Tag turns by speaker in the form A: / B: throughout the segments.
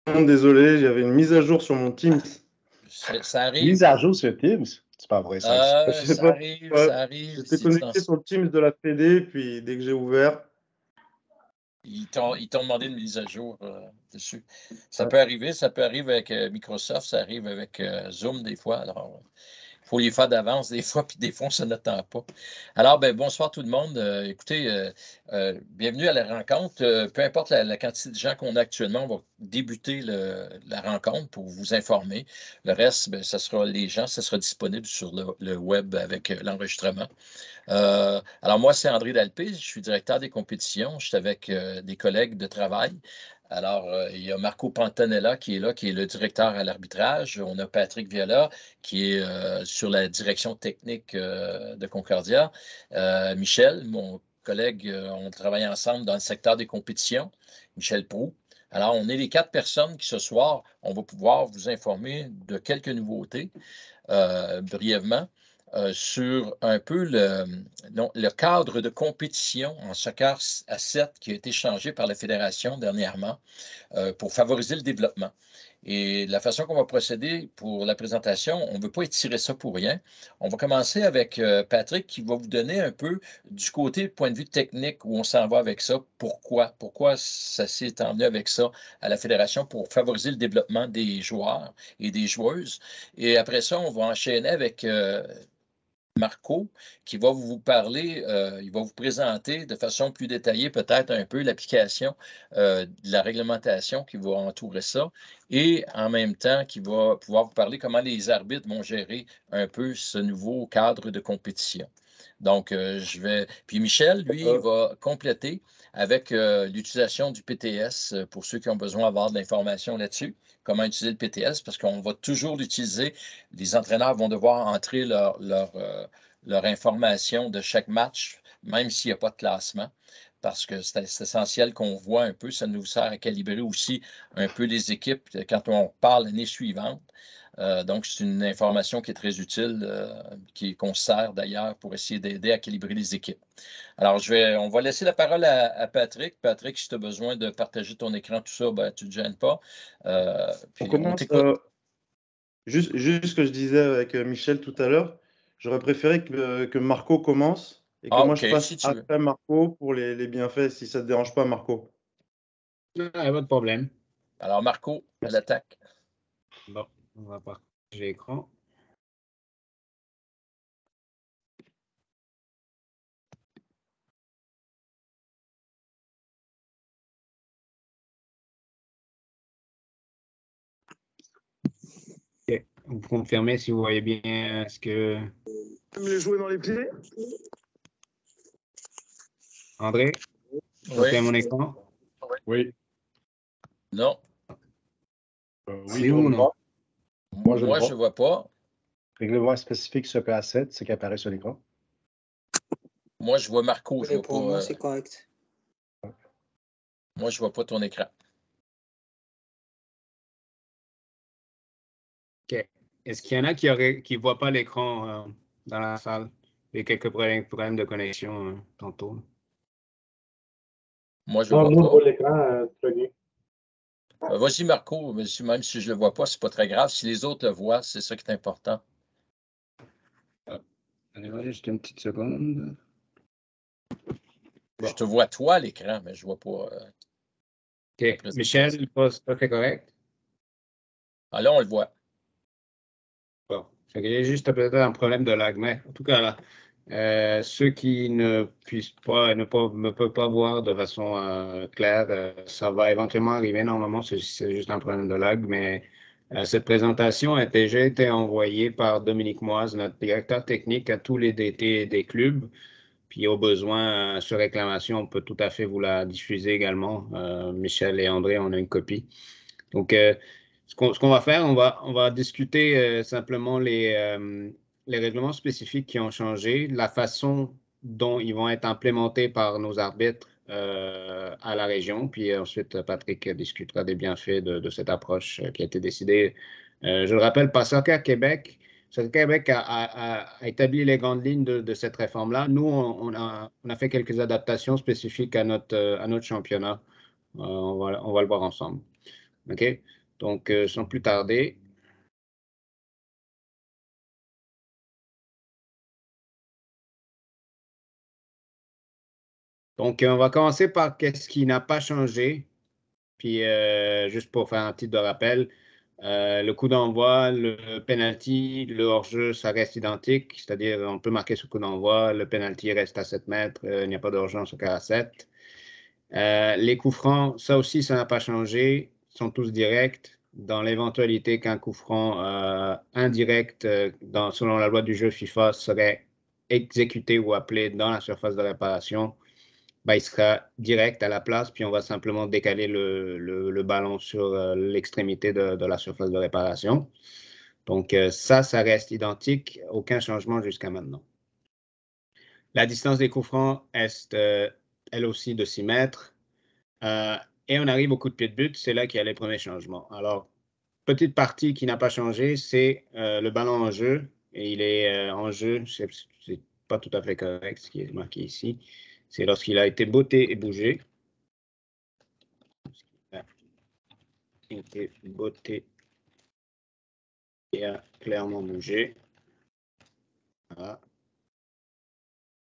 A: Désolé, j'avais une mise à jour sur mon Teams.
B: Ça arrive.
C: Mise à jour sur Teams? C'est pas vrai, ça.
A: Je sais
B: Ça
A: pas
B: arrive,
A: pourquoi.
B: ça arrive.
A: J'étais connecté sur le Teams de la PD, puis dès que j'ai ouvert.
B: Ils t'ont demandé une mise à jour dessus. Ça peut arriver avec Microsoft, ça arrive avec Zoom des fois. Alors, il faut les faire d'avance des fois, puis des fois, ça n'attend pas. Alors, bonsoir tout le monde. Écoutez, bienvenue à la rencontre. Peu importe la quantité de gens qu'on a actuellement, on va débuter la rencontre pour vous informer. Le reste, ça sera ça sera disponible sur le web avec l'enregistrement. Alors, moi, c'est André Dalpé, je suis directeur des compétitions. Je suis avec des collègues de travail. Alors, il y a Marco Pantanella qui est là, qui est le directeur à l'arbitrage. On a Patrick Viola qui est sur la direction technique de Concordia. Michel, mon collègue, on travaille ensemble dans le secteur des compétitions. Michel Proulx. Alors, on est les 4 personnes qui, ce soir, on va pouvoir vous informer de quelques nouveautés brièvement. Sur un peu le cadre de compétition en soccer à 7 qui a été changé par la Fédération dernièrement pour favoriser le développement. Et la façon qu'on va procéder pour la présentation, on ne veut pas étirer ça pour rien. On va commencer avec Patrick qui va vous donner un peu du côté point de vue technique où on s'en va avec ça. Pourquoi ça s'est emmené avec ça à la Fédération pour favoriser le développement des joueurs et des joueuses. Et après ça, on va enchaîner avec Marco, qui va vous parler, il va vous présenter de façon plus détaillée peut-être un peu l'application de la réglementation qui va entourer ça et en même temps qui va pouvoir vous parler comment les arbitres vont gérer un peu ce nouveau cadre de compétition. Donc, Puis Michel, lui, il va compléter avec l'utilisation du PTS pour ceux qui ont besoin d'avoir de l'information là-dessus. Comment utiliser le PTS, parce qu'on va toujours l'utiliser. Les entraîneurs vont devoir entrer leur information de chaque match, même s'il n'y a pas de classement, parce que c'est essentiel qu'on voit un peu. Ça nous sert à calibrer aussi un peu les équipes quand on parle l'année suivante. Donc, c'est une information qui est très utile, qu'on sert d'ailleurs pour essayer d'aider à calibrer les équipes. Alors, on va laisser la parole à Patrick. Patrick, si tu as besoin de partager ton écran, tout ça, tu ne te gênes pas.
A: On commence. Juste ce que je disais avec Michel tout à l'heure, j'aurais préféré que Marco commence et que moi je passe
B: si tu veux.
A: après Marco pour les bienfaits, si ça ne te dérange pas, Marco.
C: Pas de problème.
B: Alors, Marco, à l'attaque.
C: Bon, on va partager l'écran. OK. Vous confirmez si vous voyez bien ce que...
D: Me les jouer dans les pieds.
C: André, vous avez mon écran?
E: Oui.
B: Non.
C: Oui ou non?
B: Moi, je ne vois pas.
E: Règlement spécifique sur PA7, c'est qui apparaît sur l'écran.
B: Moi, je vois Marco. Je vois
F: pour
B: pas,
F: moi, c'est correct.
B: Moi, je ne vois pas ton écran.
C: OK. Est-ce qu'il y en a qui ne voient pas l'écran dans la salle? Il y a quelques problèmes de connexion tantôt.
B: Moi, je ne vois pas.
D: L'écran, très bien.
B: Vas-y, Marco. Même si je ne le vois pas, ce n'est pas très grave. Si les autres le voient, c'est ça qui est important.
C: Allez, juste une petite seconde.
B: Bon. Je te vois toi à l'écran, mais je ne vois pas.
C: OK. Michel, c'est correct?
B: Ah, là, on le voit.
C: Bon. Il y a juste peut-être un problème de lag, mais en tout cas, là, ceux qui ne peuvent pas voir de façon claire, ça va éventuellement arriver. Normalement, c'est juste un problème de lag, mais cette présentation a déjà été envoyée par Dominique Moise, notre directeur technique, à tous les DT des clubs. Puis au besoin, sur réclamation, on peut tout à fait vous la diffuser également. Michel et André, on a une copie. Donc, ce qu'on va faire, on va discuter simplement les règlements spécifiques qui ont changé, la façon dont ils vont être implémentés par nos arbitres à la région. Puis ensuite, Patrick discutera des bienfaits de cette approche qui a été décidée. Je le rappelle, par Soccer Québec. Soccer Québec a établi les grandes lignes de cette réforme-là. Nous, on a fait quelques adaptations spécifiques à notre championnat. On va le voir ensemble. OK? Donc, sans plus tarder, donc, on va commencer par qu'est-ce qui n'a pas changé. Puis, juste pour faire un titre de rappel, le coup d'envoi, le penalty, le hors-jeu, ça reste identique. C'est-à-dire, on peut marquer ce coup d'envoi, le penalty reste à 7 mètres, il n'y a pas d'urgence au cas à 7. Les coups francs, ça aussi, ça n'a pas changé. Ils sont tous directs. Dans l'éventualité qu'un coup franc indirect, selon la loi du jeu FIFA, serait exécuté ou appelé dans la surface de réparation, ben, il sera direct à la place, puis on va simplement décaler le ballon sur l'extrémité de la surface de réparation. Donc, ça reste identique. Aucun changement jusqu'à maintenant. La distance des coups francs est, elle aussi, de 6 mètres. Et on arrive au coup de pied de but, c'est là qu'il y a les premiers changements. Alors, petite partie qui n'a pas changé, c'est le ballon en jeu. Et il est en jeu, c'est pas tout à fait correct ce qui est marqué ici. C'est lorsqu'il a été botté et bougé. Il a été botté et a clairement bougé. Voilà.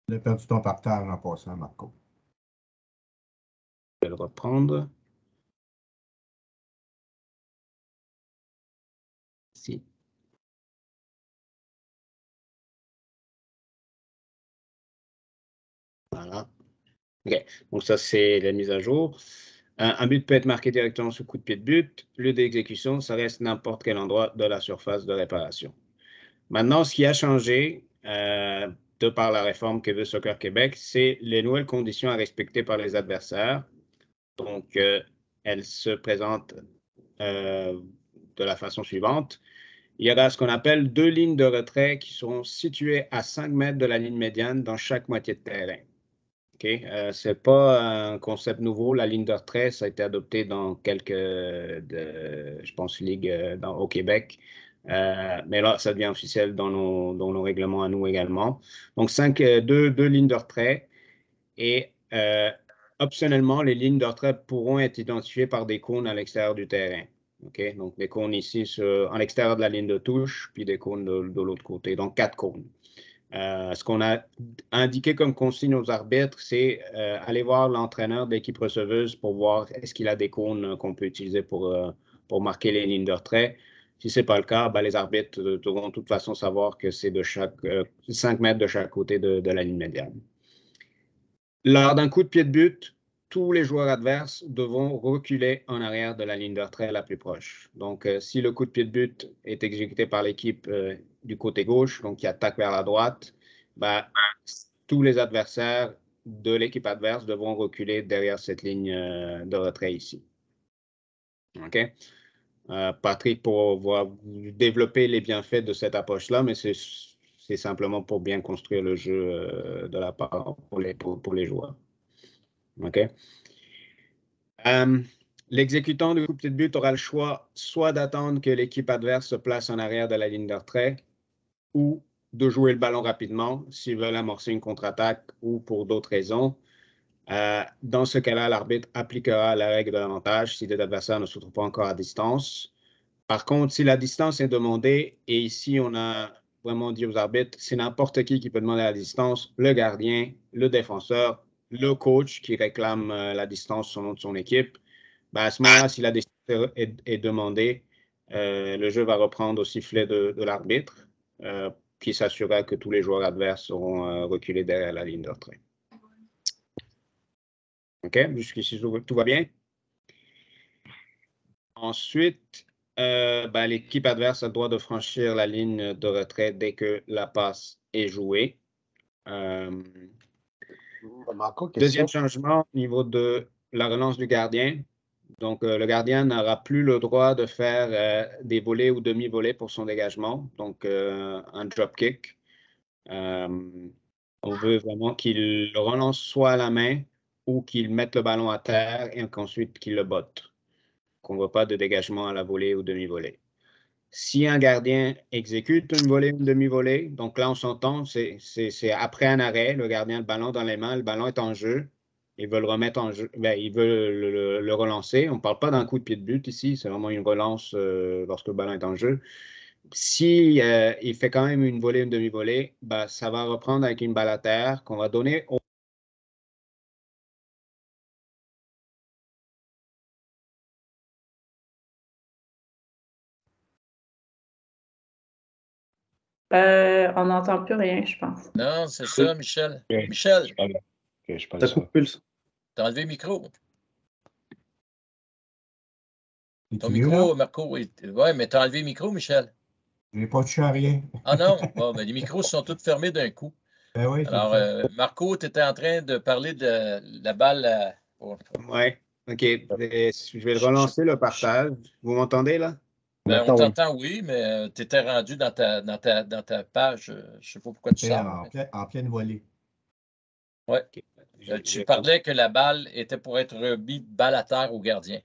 F: On a perdu ton partage en passant, Marco.
C: Je vais le reprendre. Si. Voilà. OK. Donc, ça, c'est la mise à jour. Un but peut être marqué directement sous coup de pied de but. Lieu d'exécution, ça reste n'importe quel endroit de la surface de réparation. Maintenant, ce qui a changé de par la réforme que veut Soccer Québec, c'est les nouvelles conditions à respecter par les adversaires. Donc, elles se présentent de la façon suivante. Il y aura ce qu'on appelle 2 lignes de retrait qui seront situées à 5 mètres de la ligne médiane dans chaque moitié de terrain. Okay? Ce n'est pas un concept nouveau. La ligne de retrait, ça a été adopté dans quelques, je pense, ligues au Québec. Mais là, ça devient officiel dans nos règlements à nous également. Donc, deux lignes de retrait. Et optionnellement, les lignes de retrait pourront être identifiées par des cônes à l'extérieur du terrain. Okay? Donc, des cônes ici en l'extérieur de la ligne de touche, puis des cônes de l'autre côté. Donc, 4 cônes. Ce qu'on a indiqué comme consigne aux arbitres, c'est aller voir l'entraîneur d'équipe receveuse pour voir est-ce qu'il a des cônes qu'on peut utiliser pour marquer les lignes de retrait. Si ce n'est pas le cas, ben, les arbitres devront de toute façon savoir que c'est de 5 mètres de chaque côté de la ligne médiane. Lors d'un coup de pied de but, tous les joueurs adverses devront reculer en arrière de la ligne de retrait la plus proche. Donc, si le coup de pied de but est exécuté par l'équipe du côté gauche, donc qui attaque vers la droite, ben, tous les adversaires de l'équipe adverse devront reculer derrière cette ligne de retrait ici. OK? Patrick pourra vous développer les bienfaits de cette approche-là, mais c'est simplement pour bien construire le jeu de la part pour les joueurs. OK? L'exécutant du coup de pied de but aura le choix soit d'attendre que l'équipe adverse se place en arrière de la ligne de retrait ou de jouer le ballon rapidement s'ils veulent amorcer une contre-attaque ou pour d'autres raisons. Dans ce cas-là, l'arbitre appliquera la règle de l'avantage si les adversaires ne se trouvent pas encore à distance. Par contre, si la distance est demandée, et ici on a vraiment dit aux arbitres, c'est n'importe qui peut demander la distance, le gardien, le défenseur, le coach qui réclame la distance selon son équipe. Ben à ce moment-là, si la distance est demandée, le jeu va reprendre au sifflet de l'arbitre qui s'assurera que tous les joueurs adverses seront reculés derrière la ligne de retrait. OK? Jusqu'ici, tout va bien? Ensuite, ben, l'équipe adverse a le droit de franchir la ligne de retrait dès que la passe est jouée. Deuxième changement au niveau de la relance du gardien. Donc, le gardien n'aura plus le droit de faire des volets ou demi-volets pour son dégagement, donc un drop kick. On veut vraiment qu'il le relance soit à la main ou qu'il mette le ballon à terre et qu'ensuite qu'il le botte. Qu'on ne voit pas de dégagement à la volée ou demi-volée. Si un gardien exécute une volée ou une demi-volée, donc là, on s'entend, c'est après un arrêt, le gardien a le ballon dans les mains, le ballon est en jeu. ils veulent remettre en jeu, ils veulent le relancer. On ne parle pas d'un coup de pied de but ici, c'est vraiment une relance lorsque le ballon est en jeu. Si il fait quand même une volée, une demi-volée, ça va reprendre avec une balle à terre qu'on va donner au...
G: On n'entend plus rien, je pense.
B: Non, c'est ça, Michel.
E: Ok.
B: Michel,
E: Ok, je parle
A: Ça
E: ça.
A: coupe pulse.
B: t'as enlevé le micro. Ton
F: Es-tu mieux,
B: micro,
F: là?
B: Marco, oui, mais t'as enlevé le micro, Michel.
F: Je n'ai pas touché à rien.
B: Ah non, bon, mais les micros sont tous fermés d'un coup.
F: Ben oui, c'est
B: Alors,
F: ça.
B: Marco, tu étais en train de parler de la balle.
C: Oui, OK. Je vais relancer le partage. Vous m'entendez là?
B: On
E: Maintenant, oui.
B: t'entend, oui, mais tu étais rendu dans ta page. Je ne sais pas pourquoi tu
F: C'était
B: sors.
F: en pleine volée.
B: Oui.
C: OK.
B: Tu parlais que la balle était pour être remise balle à terre au gardien.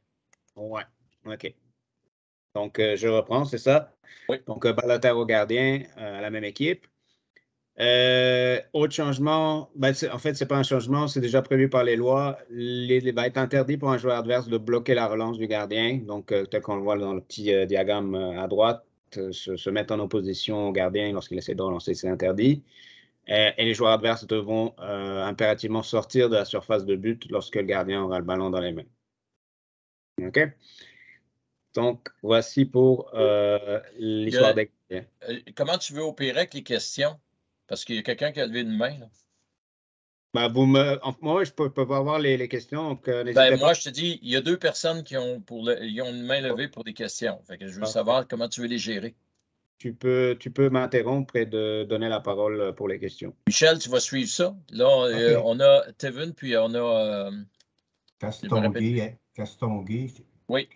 C: Oui, OK. Donc, je reprends, c'est ça?
B: Oui.
C: Donc, balle à terre au gardien à la même équipe. Autre changement, en fait, ce n'est pas un changement, c'est déjà prévu par les lois. Il va être interdit pour un joueur adverse de bloquer la relance du gardien. Donc, tel qu'on le voit dans le petit diagramme à droite, se mettre en opposition au gardien lorsqu'il essaie de relancer, c'est interdit. Et les joueurs adverses devront impérativement sortir de la surface de but lorsque le gardien aura le ballon dans les mains. OK? Donc, voici pour l'histoire des gardiens.
B: Comment tu veux opérer avec les questions? Parce qu'il y a quelqu'un qui a levé une main. Là.
C: Moi, je peux avoir les questions, donc n'hésitez pas.
B: Moi, je te dis, il y a 2 personnes qui ont, ils ont une main levée pour des questions. Fait que je veux savoir comment tu veux les gérer.
C: Tu peux m'interrompre et de donner la parole pour les questions.
B: Michel, tu vas suivre ça. Là,
F: OK.
B: on a Tevin, puis on a.
F: Castonguay. Castonguay.
B: Oui.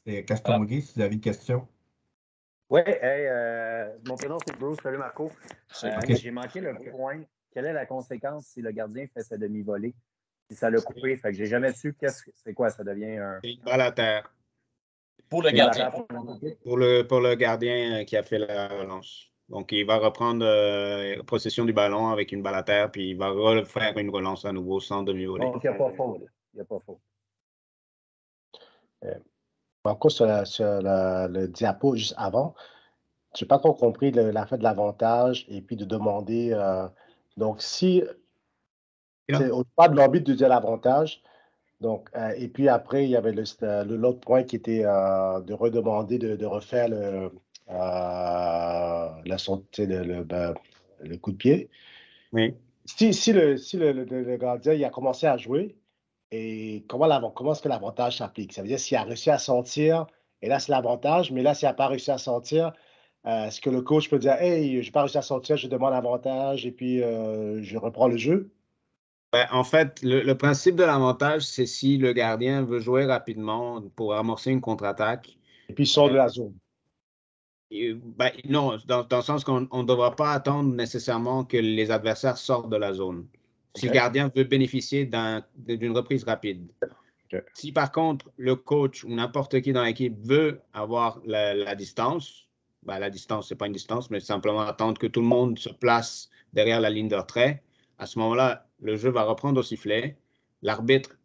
F: C'est Castonguay, si vous avez une question.
H: Oui, mon prénom c'est Bruce. Salut Marco.
F: OK.
H: J'ai manqué le point. Quelle est la conséquence si le gardien fait sa demi-volée? Si ça l'a coupé, fait que j'ai jamais su c'est quoi, ça devient un.
C: Une balle à terre.
B: Pour le gardien.
C: Pour le gardien qui a fait la relance. Donc, il va reprendre possession du ballon avec une balle à terre, puis il va refaire une relance à nouveau sans demi-volée.
H: Donc, il n'y a pas faute. Il n'y a pas faute.
E: Encore sur le diapo juste avant, je n'ai pas trop compris l'affaire de l'avantage et puis de demander. Donc, si c'est pas de l'envie de dire l'avantage, donc, et puis après, il y avait l'autre point qui était de redemander de refaire le coup de pied.
C: Oui.
E: Si le gardien il a commencé à jouer, et comment est-ce que l'avantage s'applique? Ça veut dire s'il a réussi à sortir, et là, c'est l'avantage, mais là, s'il n'a pas réussi à sortir, est-ce que le coach peut dire, hey, je n'ai pas réussi à sortir, je demande l'avantage, et puis je reprends le jeu?
C: En fait, le principe de l'avantage, c'est si le gardien veut jouer rapidement pour amorcer une contre-attaque.
E: Et puis il sort de la zone.
C: Non, dans le sens qu'on ne devra pas attendre nécessairement que les adversaires sortent de la zone. Si le gardien veut bénéficier d'une reprise rapide. Si par contre, le coach ou n'importe qui dans l'équipe veut avoir la distance, la distance, ce n'est pas une distance, mais simplement attendre que tout le monde se place derrière la ligne de retrait, à ce moment-là, le jeu va reprendre au sifflet. L'arbitre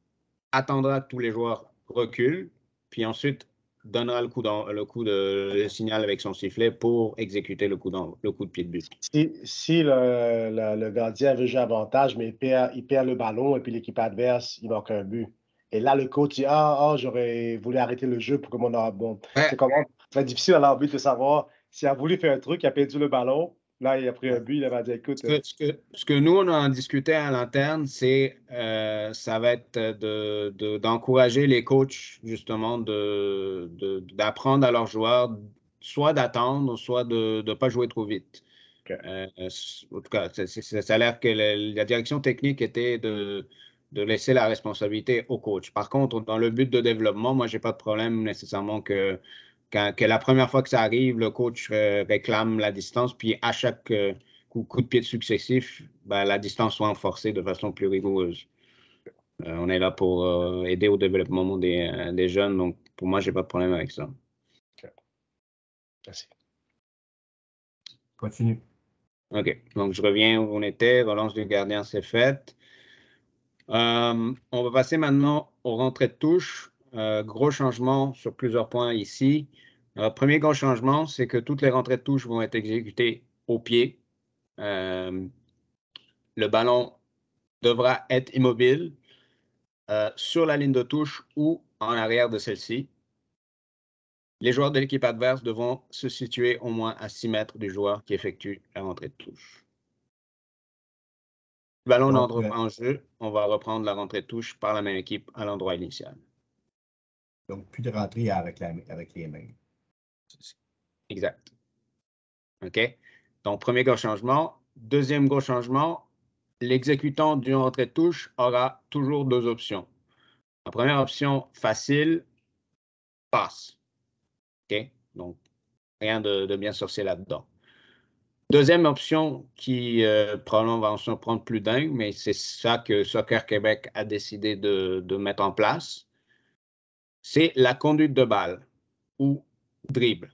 C: attendra que tous les joueurs reculent, puis ensuite donnera le signal avec son sifflet pour exécuter le coup de pied de but.
E: Si le gardien veut jouer avantage, mais il perd le ballon et puis l'équipe adverse, il manque un but. Et là, le coach dit j'aurais voulu arrêter le jeu pour que mon bon. C'est très difficile à l'arbitre de savoir s'il a voulu faire un truc, il a perdu le ballon. Là, il a pris un but, il va dire écoute.
C: Ce que nous, on a discuté à l'interne, c'est ça va être d'encourager les coachs, justement, d'apprendre à leurs joueurs, soit d'attendre, soit de ne pas jouer trop vite. En tout cas, ça a l'air que la direction technique était de laisser la responsabilité au coach. Par contre, dans le but de développement, moi, je n'ai pas de problème nécessairement que la première fois que ça arrive, le coach réclame la distance, puis à chaque coup de pied successif, la distance soit renforcée de façon plus rigoureuse. On est là pour aider au développement des jeunes, donc pour moi, je n'ai pas de problème avec ça.
E: Merci.
F: Continue.
C: OK. Donc, je reviens où on était. Relance du gardien, c'est faite. On va passer maintenant aux rentrées de touche. Gros changement sur plusieurs points ici. Premier gros changement, c'est que toutes les rentrées de touche vont être exécutées au pied. Le ballon devra être immobile sur la ligne de touche ou en arrière de celle-ci. Les joueurs de l'équipe adverse devront se situer au moins à 6 mètres du joueur qui effectue la rentrée de touche. Le ballon n'entre pas en jeu, on va reprendre la rentrée de touche par la même équipe à l'endroit initial.
F: Donc, plus de rentrée avec les mains.
C: Exact. OK? Donc, premier gros changement. Deuxième gros changement, l'exécutant d'une rentrée de touche aura toujours 2 options. La première option, facile, passe. OK? Donc, rien de bien sorcier là-dedans. Deuxième option qui probablement va en surprendre plus d'un, mais c'est ça que Soccer Québec a décidé de mettre en place, c'est la conduite de balle ou dribble.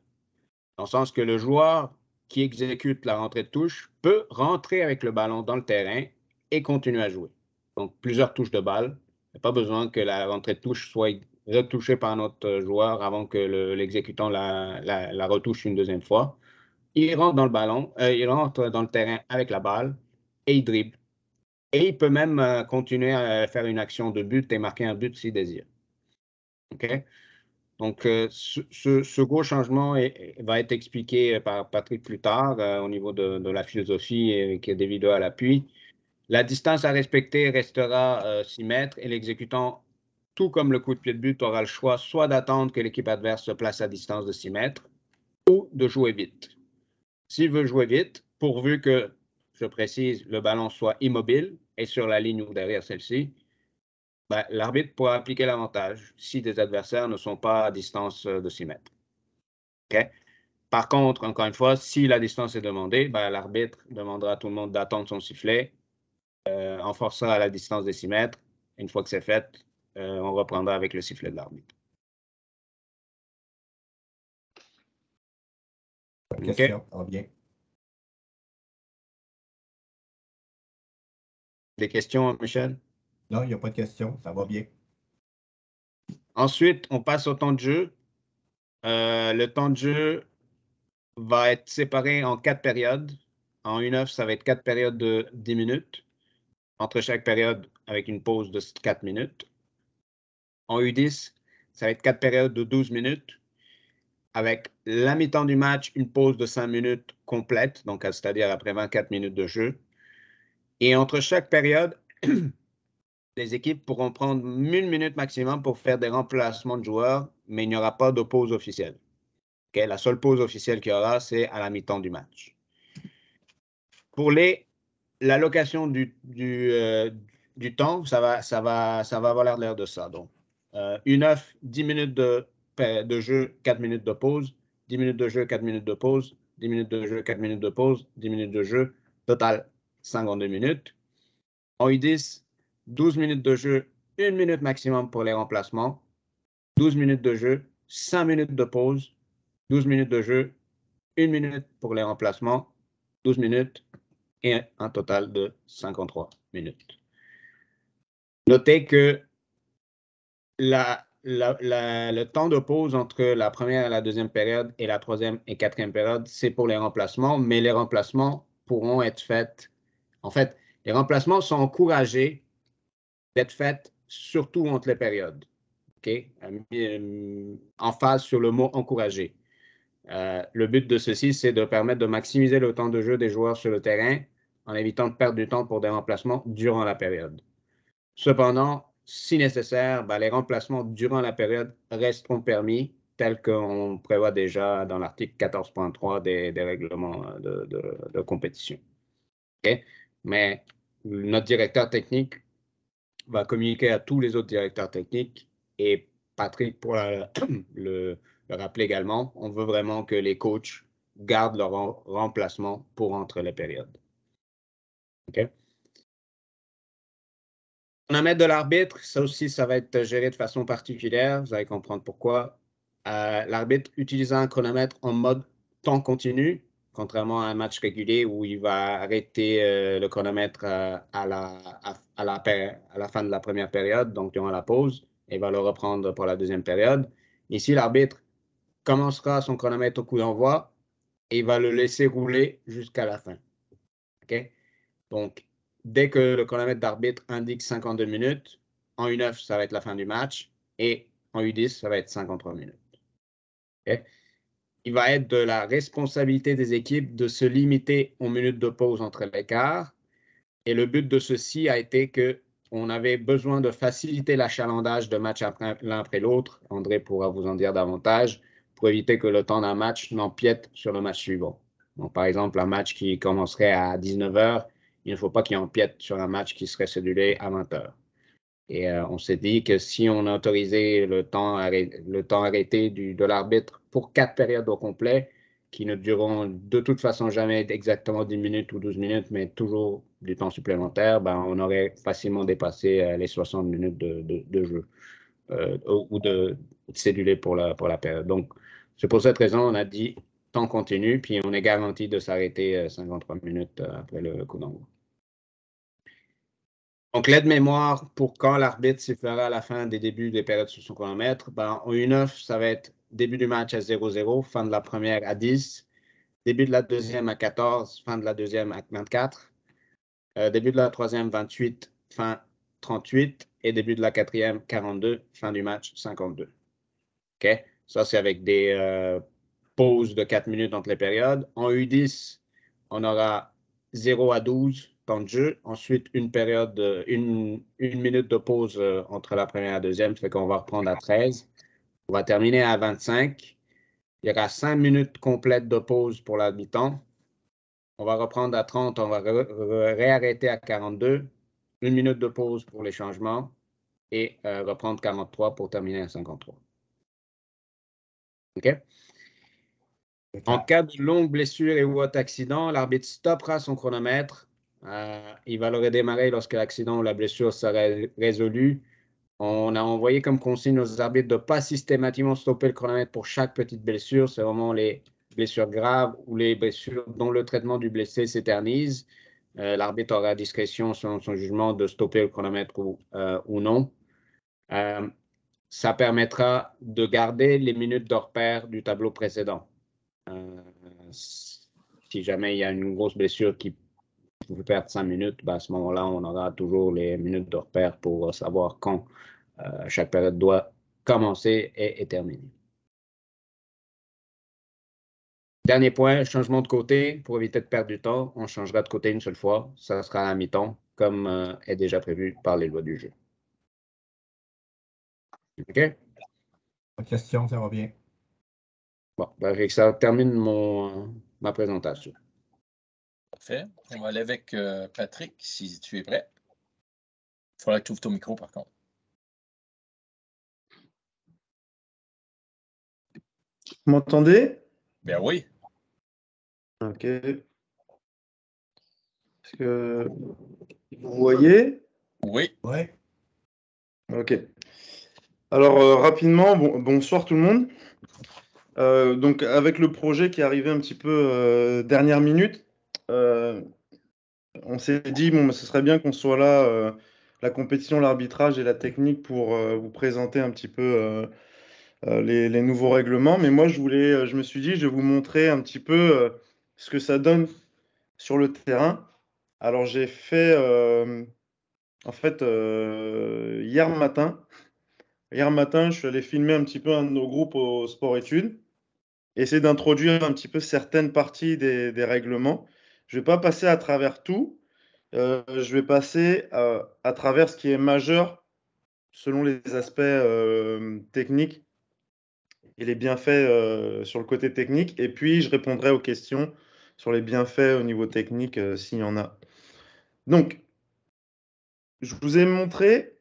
C: Dans le sens que le joueur qui exécute la rentrée de touche peut rentrer avec le ballon dans le terrain et continuer à jouer. Donc, plusieurs touches de balle. Il n'y a pas besoin que la rentrée de touche soit retouchée par un autre joueur avant que l'exécutant la retouche une deuxième fois. Il rentre dans le ballon, il rentre dans le terrain avec la balle et il dribble. Et il peut même continuer à faire une action de but et marquer un but s'il désire. OK? Donc, ce gros changement va être expliqué par Patrick plus tard au niveau de la philosophie et qui est des vidéos à l'appui. La distance à respecter restera 6 mètres et l'exécutant, tout comme le coup de pied de but, aura le choix soit d'attendre que l'équipe adverse se place à distance de 6 mètres ou de jouer vite. S'il veut jouer vite, pourvu que, je précise, le ballon soit immobile et sur la ligne ou derrière celle-ci, ben, l'arbitre pourra appliquer l'avantage si des adversaires ne sont pas à distance de 6 mètres. Okay? Par contre, encore une fois, si la distance est demandée, ben, l'arbitre demandera à tout le monde d'attendre son sifflet, on forcera à la distance des 6 mètres. Une fois que c'est fait, on reprendra avec le sifflet de l'arbitre.
F: Question, ça va bien.
C: Des questions, Michel?
F: Non, il n'y a pas de questions, ça va bien.
C: Ensuite, on passe au temps de jeu. Le temps de jeu va être séparé en 4 périodes. En U9, ça va être 4 périodes de 10 minutes. Entre chaque période, avec une pause de 4 minutes. En U10, ça va être 4 périodes de 12 minutes. Avec la mi-temps du match, une pause de 5 minutes complète, donc c'est-à-dire après 24 minutes de jeu. Et entre chaque période, les équipes pourront prendre 1 minute maximum pour faire des remplacements de joueurs, mais il n'y aura pas de pause officielle. Okay? La seule pause officielle qu'il y aura, c'est à la mi-temps du match. Pour l'allocation du temps, ça va avoir l'air de ça. Donc, U9, 10 minutes de jeu, 4 minutes de pause, 10 minutes de jeu, 4 minutes de pause, 10 minutes de jeu, 4 minutes de pause, 10 minutes de jeu, total 52 minutes. En U10, 12 minutes de jeu, 1 minute maximum pour les remplacements, 12 minutes de jeu, 5 minutes de pause, 12 minutes de jeu, 1 minute pour les remplacements, 12 minutes et un total de 53 minutes. Notez que le temps de pause entre la première et la deuxième période et la troisième et quatrième période, c'est pour les remplacements, mais les remplacements pourront être faits. En fait, les remplacements sont encouragés d'être faits surtout entre les périodes. Okay? En phase sur le mot encouragé. Le but de ceci, c'est de permettre de maximiser le temps de jeu des joueurs sur le terrain en évitant de perdre du temps pour des remplacements durant la période. Cependant, si nécessaire, ben, les remplacements durant la période resteront permis, tels qu'on prévoit déjà dans l'article 14.3 des règlements de compétition. Okay? Mais notre directeur technique va communiquer à tous les autres directeurs techniques et Patrick pourra le rappeler également. On veut vraiment que les coachs gardent leur remplacement pour entre les périodes. OK? Chronomètre de l'arbitre, ça aussi, ça va être géré de façon particulière. Vous allez comprendre pourquoi. L'arbitre utilisant un chronomètre en mode temps continu, contrairement à un match régulier où il va arrêter le chronomètre à la fin de la première période, donc durant la pause, et va le reprendre pour la deuxième période. Ici, l'arbitre commencera son chronomètre au coup d'envoi et il va le laisser rouler jusqu'à la fin. Okay? Donc, dès que le chronomètre d'arbitre indique 52 minutes, en U9, ça va être la fin du match et en U10, ça va être 53 minutes. Okay? Il va être de la responsabilité des équipes de se limiter aux minutes de pause entre les quarts. Et le but de ceci a été qu'on avait besoin de faciliter l'achalandage de matchs l'un après l'autre. André pourra vous en dire davantage, pour éviter que le temps d'un match n'empiète sur le match suivant. Donc, par exemple, un match qui commencerait à 19 h, il ne faut pas qu'il empiète sur un match qui serait cédulé à 20 h. Et on s'est dit que si on autorisait le temps arrêté de l'arbitre pour 4 périodes au complet, qui ne dureront de toute façon jamais exactement 10 minutes ou 12 minutes, mais toujours du temps supplémentaire, ben, on aurait facilement dépassé les 60 minutes de jeu ou de cédulé pour la période. Donc, c'est pour cette raison on a dit temps continu, puis on est garanti de s'arrêter 53 minutes après le coup d'envoi. Donc, l'aide-mémoire pour quand l'arbitre sifflera à la fin des débuts des périodes sur son chronomètre, ben, en U9, ça va être début du match à 0-0, fin de la première à 10, début de la deuxième à 14, fin de la deuxième à 24, début de la troisième 28, fin 38, et début de la quatrième 42, fin du match 52. OK? Ça, c'est avec des pauses de 4 minutes entre les périodes. En U10, on aura 0 à 12 temps de jeu. Ensuite, une minute de pause entre la première et la deuxième, ça fait qu'on va reprendre à 13. On va terminer à 25. Il y aura 5 minutes complètes de pause pour la mi-temps. On va reprendre à 30, on va réarrêter à 42. 1 minute de pause pour les changements et reprendre 43 pour terminer à 53. OK? En cas de longue blessure et ou autre accident, l'arbitre stoppera son chronomètre. Il va le redémarrer lorsque l'accident ou la blessure sera résolue. On a envoyé comme consigne aux arbitres de ne pas systématiquement stopper le chronomètre pour chaque petite blessure. C'est vraiment les blessures graves ou les blessures dont le traitement du blessé s'éternise. L'arbitre aura discrétion selon son jugement de stopper le chronomètre ou non. Ça permettra de garder les minutes de repère du tableau précédent. Si jamais il y a une grosse blessure qui peut perdre 5 minutes, ben à ce moment-là, on aura toujours les minutes de repère pour savoir quand chaque période doit commencer et terminer. Dernier point, changement de côté. Pour éviter de perdre du temps, on changera de côté une seule fois. Ça sera à la mi-temps, comme est déjà prévu par les lois du jeu. OK?
F: Pas de question, ça va bien.
C: Bon, ben, ça termine ma présentation.
B: Parfait. On va aller avec Patrick, si tu es prêt. Il faudra que tu ouvres ton micro, par contre.
A: Vous m'entendez?
B: Ben oui.
A: OK. Est-ce que vous voyez?
B: Oui.
F: Oui.
A: OK. Alors, rapidement, bonsoir tout le monde. Donc, avec le projet qui est arrivé un petit peu dernière minute, on s'est dit, bon, ce serait bien qu'on soit là, la compétition, l'arbitrage et la technique pour vous présenter un petit peu les nouveaux règlements. Mais moi, je me suis dit, je vais vous montrer un petit peu ce que ça donne sur le terrain. Alors, j'ai fait, en fait, hier matin, je suis allé filmer un petit peu un de nos groupes au sport-études, essayer d'introduire un petit peu certaines parties des règlements. Je ne vais pas passer à travers tout. Je vais passer à travers ce qui est majeur selon les aspects techniques et les bienfaits sur le côté technique. Et puis, je répondrai aux questions sur les bienfaits au niveau technique s'il y en a. Donc, je vous ai montré,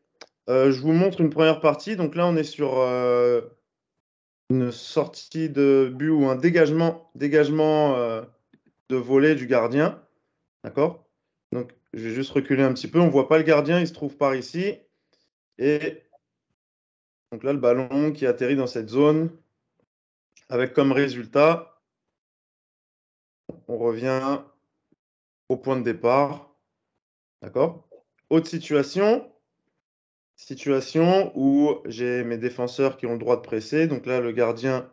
A: je vous montre une première partie. Donc là, on est sur une sortie de but ou un dégagement de volée du gardien. D'accord? Donc, je vais juste reculer un petit peu. On ne voit pas le gardien, il se trouve par ici. Et donc là, le ballon qui atterrit dans cette zone, avec comme résultat, on revient au point de départ. D'accord? Autre situation où j'ai mes défenseurs qui ont le droit de presser. Donc là, le gardien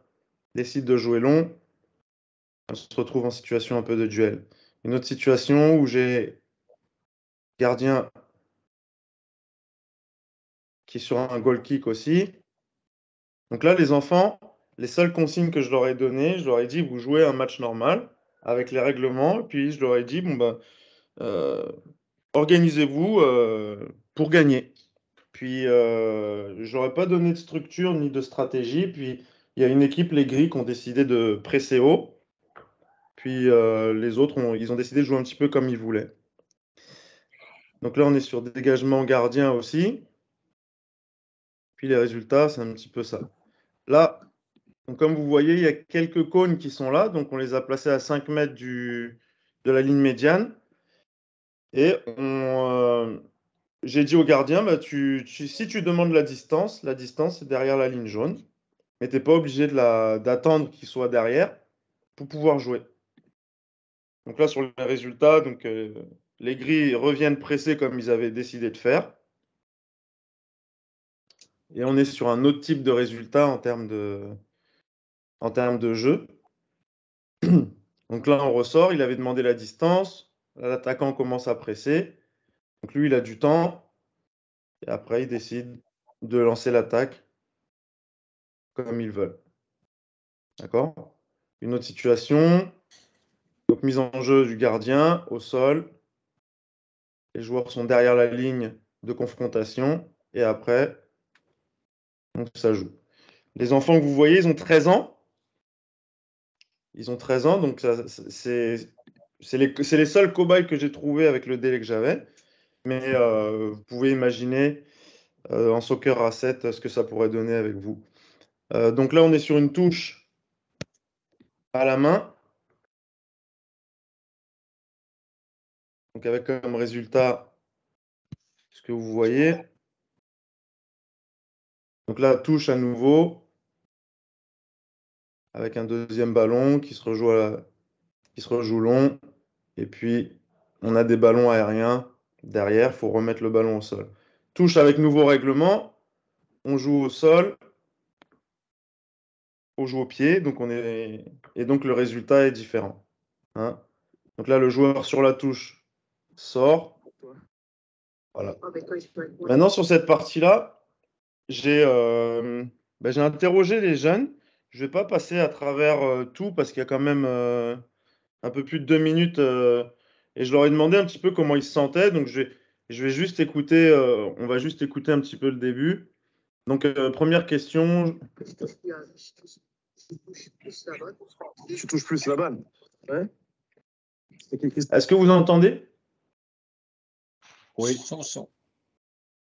A: décide de jouer long. On se retrouve en situation un peu de duel. Une autre situation où j'ai gardien qui est sur un goal kick aussi. Donc là, les enfants, les seules consignes que je leur ai données, je leur ai dit, vous jouez un match normal avec les règlements. Et puis je leur ai dit, bon ben, organisez-vous pour gagner. Puis je leur ai pas donné de structure ni de stratégie. Puis il y a une équipe, les Gris, qui ont décidé de presser haut. Puis les autres, ils ont décidé de jouer un petit peu comme ils voulaient. Donc là, on est sur dégagement gardien aussi. Puis les résultats, c'est un petit peu ça. Là, donc comme vous voyez, il y a quelques cônes qui sont là. Donc on les a placés à 5 mètres de la ligne médiane. Et j'ai dit au gardien, bah, si tu demandes la distance c'est derrière la ligne jaune. Mais tu n'es pas obligé d'attendre qu'il soit derrière pour pouvoir jouer. Donc là, sur les résultats, donc, les Gris reviennent presser comme ils avaient décidé de faire. Et on est sur un autre type de résultat en termes de jeu. Donc là, on ressort. Il avait demandé la distance. L'attaquant commence à presser. Donc lui, il a du temps. Et après, il décide de lancer l'attaque comme ils veulent. D'accord? Une autre situation. Donc mise en jeu du gardien au sol. Les joueurs sont derrière la ligne de confrontation. Et après, donc ça joue. Les enfants que vous voyez, ils ont 13 ans. Ils ont 13 ans, donc c'est les seuls cobayes que j'ai trouvés avec le délai que j'avais. Mais vous pouvez imaginer en soccer à 7 ce que ça pourrait donner avec vous. Donc là, on est sur une touche à la main. Donc avec comme résultat ce que vous voyez. Donc là, touche à nouveau avec un deuxième ballon qui se rejoue long. Et puis, on a des ballons aériens derrière. Il faut remettre le ballon au sol. Touche avec nouveau règlement. On joue au sol. On joue au pied. Et donc, le résultat est différent. Hein. Donc là, le joueur sur la touche sort. Voilà. Maintenant, sur cette partie-là, j'ai interrogé les jeunes. Je ne vais pas passer à travers tout parce qu'il y a quand même un peu plus de 2 minutes. Et je leur ai demandé un petit peu comment ils se sentaient. Donc, je vais juste écouter, on va juste écouter un petit peu le début. Donc, première question.
D: Tu touches plus la balle. Ouais.
A: Est-ce que vous entendez?
E: Oui.
B: Soso.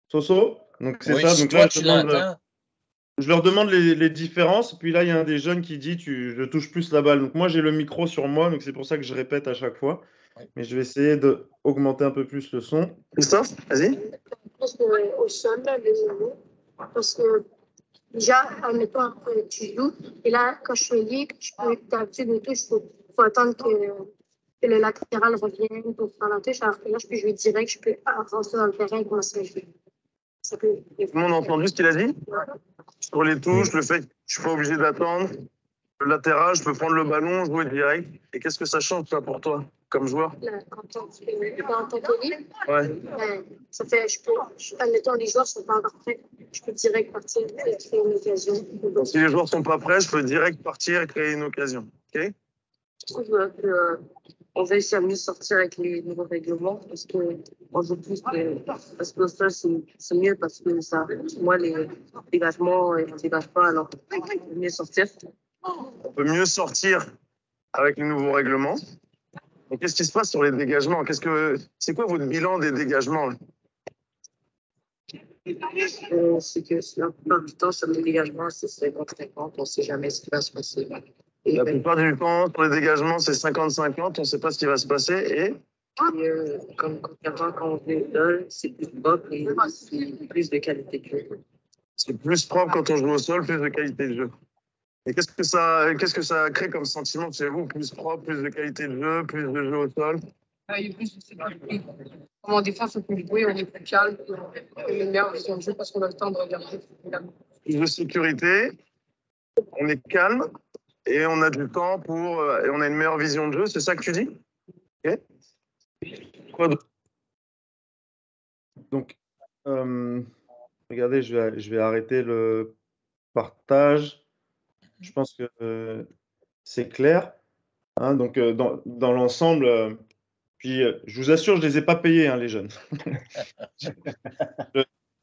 A: Soso? Donc, c'est
B: Oui,
A: ça.
B: si
A: Donc
B: toi,
A: là,
B: tu l'entends.
A: je leur demande les différences. Puis là, il y a un des jeunes qui dit je touche plus la balle. Donc, moi, j'ai le micro sur moi. Donc, c'est pour ça que je répète à chaque fois.
B: Oui.
A: Mais je vais essayer d'augmenter un peu plus le son.
D: Christophe, vas-y.
I: Parce que au sol, là, parce que déjà, admettons, tu joues, et là, quand je suis libre, je peux, d'habitude, une touche, faut attendre que le latéral revienne pour faire la touche, alors que là, je peux jouer direct, je peux avancer dans le terrain et commencer à jouer. Ça peut...
D: Tout le monde a entendu ce qu'il a dit? Sur les touches, le fait que je suis pas obligé d'attendre, le latéral, je peux prendre le ballon, jouer direct. Et qu'est-ce que ça change, ça, pour toi, comme joueur?
I: Là, en tant que libre,
D: Ouais.
I: ça fait, admettons, les joueurs sont pas encore prêts, je peux direct partir et créer une occasion.
D: Donc, si les joueurs sont pas prêts, je peux direct partir et créer une occasion. OK?
I: Je trouve qu'on va essayer à mieux sortir avec les nouveaux règlements parce qu'on joue plus parce que ça, c'est mieux parce que ça, moi, les dégagements, on ne dégage pas, alors on peut mieux sortir.
D: On peut mieux sortir avec les nouveaux règlements. Mais qu'est-ce qui se passe sur les dégagements? C'est quoi votre bilan des dégagements là?
I: C'est que la plupart du temps, sur les dégagements, c'est 50-50, on ne sait jamais ce qui va se passer. Et
D: La plupart du temps, pour les dégagements, c'est 50-50, on ne sait pas ce qui va se passer. Et
I: comme quand on fait seul, c'est plus propre et c'est plus de qualité de jeu.
D: c'est plus propre quand on joue au sol, plus de qualité de jeu. Et qu'est-ce que ça crée comme sentiment chez vous? Plus propre, plus de qualité de jeu, plus de jeu au sol?
J: Il y a plus de sécurité. Comme en défense, on peut jouer, on est plus calme, on a une meilleure vision de jeu parce qu'on a le temps de regarder.
D: Plus de sécurité, on est calme et on a du temps et on a une meilleure vision de jeu, c'est ça que tu dis? Ok. Quoi d'autre?
A: Donc, regardez, je vais arrêter le partage. Je pense que c'est clair. Hein, donc, dans l'ensemble, puis je vous assure, je ne les ai pas payés, hein, les jeunes.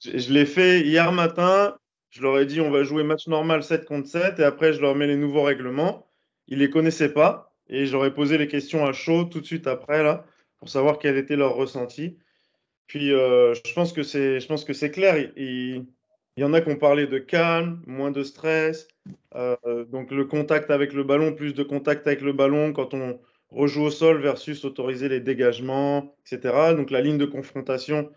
A: Je l'ai fait hier matin. Je leur ai dit, on va jouer match normal 7 contre 7. Et après, je leur mets les nouveaux règlements. Ils ne les connaissaient pas. Et je leur ai posé les questions à chaud tout de suite après, là, pour savoir quel était leur ressenti. Puis, je pense que c'est clair. Il y en a qui ont parlé de calme, moins de stress. Donc, le contact avec le ballon, plus de contact avec le ballon quand on rejoue au sol versus autoriser les dégagements, etc. Donc, la ligne de confrontation,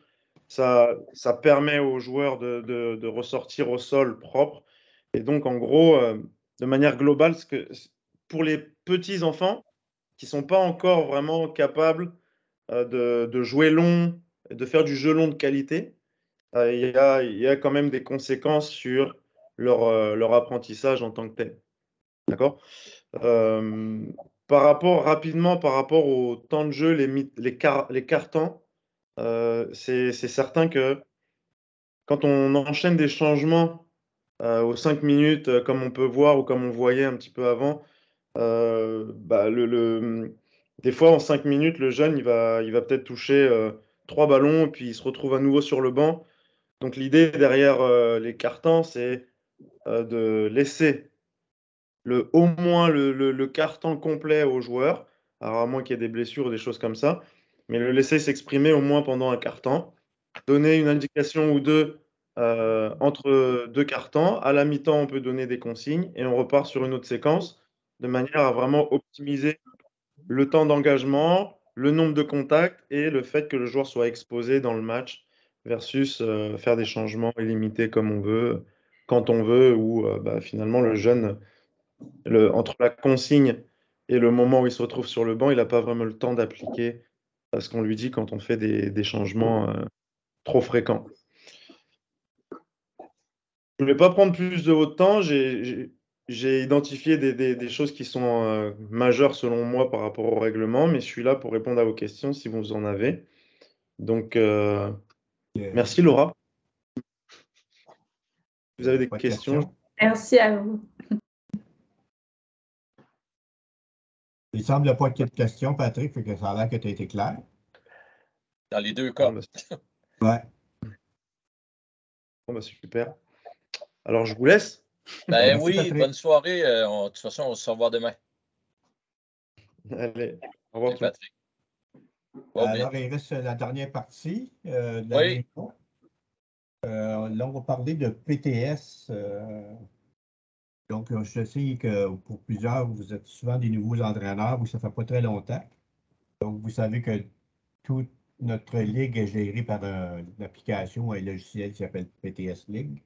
A: ça permet aux joueurs de ressortir au sol propre. Et donc, en gros, de manière globale, pour les petits enfants qui ne sont pas encore vraiment capables de jouer long, de faire du jeu long de qualité, il y a quand même des conséquences sur leur apprentissage en tant que tel. D'accord? Rapidement, par rapport au temps de jeu, les cartons, c'est certain que quand on enchaîne des changements aux 5 minutes, comme on peut voir ou comme on voyait un petit peu avant, bah, des fois, en 5 minutes, le jeune, il va peut-être toucher 3 ballons, et puis il se retrouve à nouveau sur le banc. Donc l'idée derrière les cartons, c'est de laisser au moins le carton complet au joueur, alors à moins qu'il y ait des blessures ou des choses comme ça, mais le laisser s'exprimer au moins pendant un carton, donner une indication ou deux entre deux cartons. À la mi-temps, on peut donner des consignes et on repart sur une autre séquence de manière à vraiment optimiser le temps d'engagement, le nombre de contacts et le fait que le joueur soit exposé dans le match versus faire des changements illimités comme on veut, quand on veut, ou bah, finalement le jeune, entre la consigne et le moment où il se retrouve sur le banc, il n'a pas vraiment le temps d'appliquer ce qu'on lui dit quand on fait des changements trop fréquents. Je ne voulais pas prendre plus de votre temps. J'ai identifié des choses qui sont majeures selon moi par rapport au règlement, mais je suis là pour répondre à vos questions si vous en avez. Donc, merci Laura. Vous avez des questions?
G: Merci à vous.
F: Il ne semble pas qu'il y ait de questions, Patrick, fait que ça a l'air que tu as été clair.
B: Dans les deux cas.
F: Ouais.
A: Bon, bah, super. Alors, je vous laisse.
B: Ben
F: Merci,
B: oui,
F: Patrick.
B: bonne soirée. De toute façon, on va se revoir demain.
A: Allez, au revoir.
B: Patrick.
F: Alors, il reste la dernière partie de la réunion. Là, on va parler de PTS. Donc, je sais que pour plusieurs, vous êtes souvent des nouveaux entraîneurs, vous, ça ne fait pas très longtemps. Donc, vous savez que toute notre ligue est gérée par une application, un logiciel qui s'appelle PTS Ligue.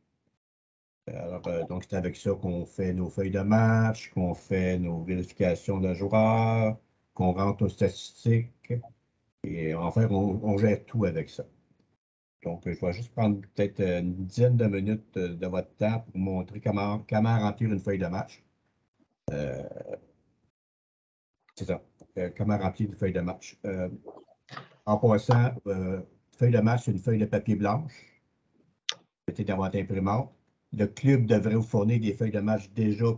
F: Alors, donc, c'est avec ça qu'on fait nos feuilles de match, qu'on fait nos vérifications de joueurs, qu'on rentre nos statistiques. Et enfin, on gère tout avec ça. Donc, je vais juste prendre peut-être une dizaine de minutes de votre temps pour montrer comment remplir une feuille de match. C'est ça. Comment remplir une feuille de match. En passant, feuille de match, c'est une feuille de papier blanche. Mettez dans votre imprimante. Le club devrait vous fournir des feuilles de match déjà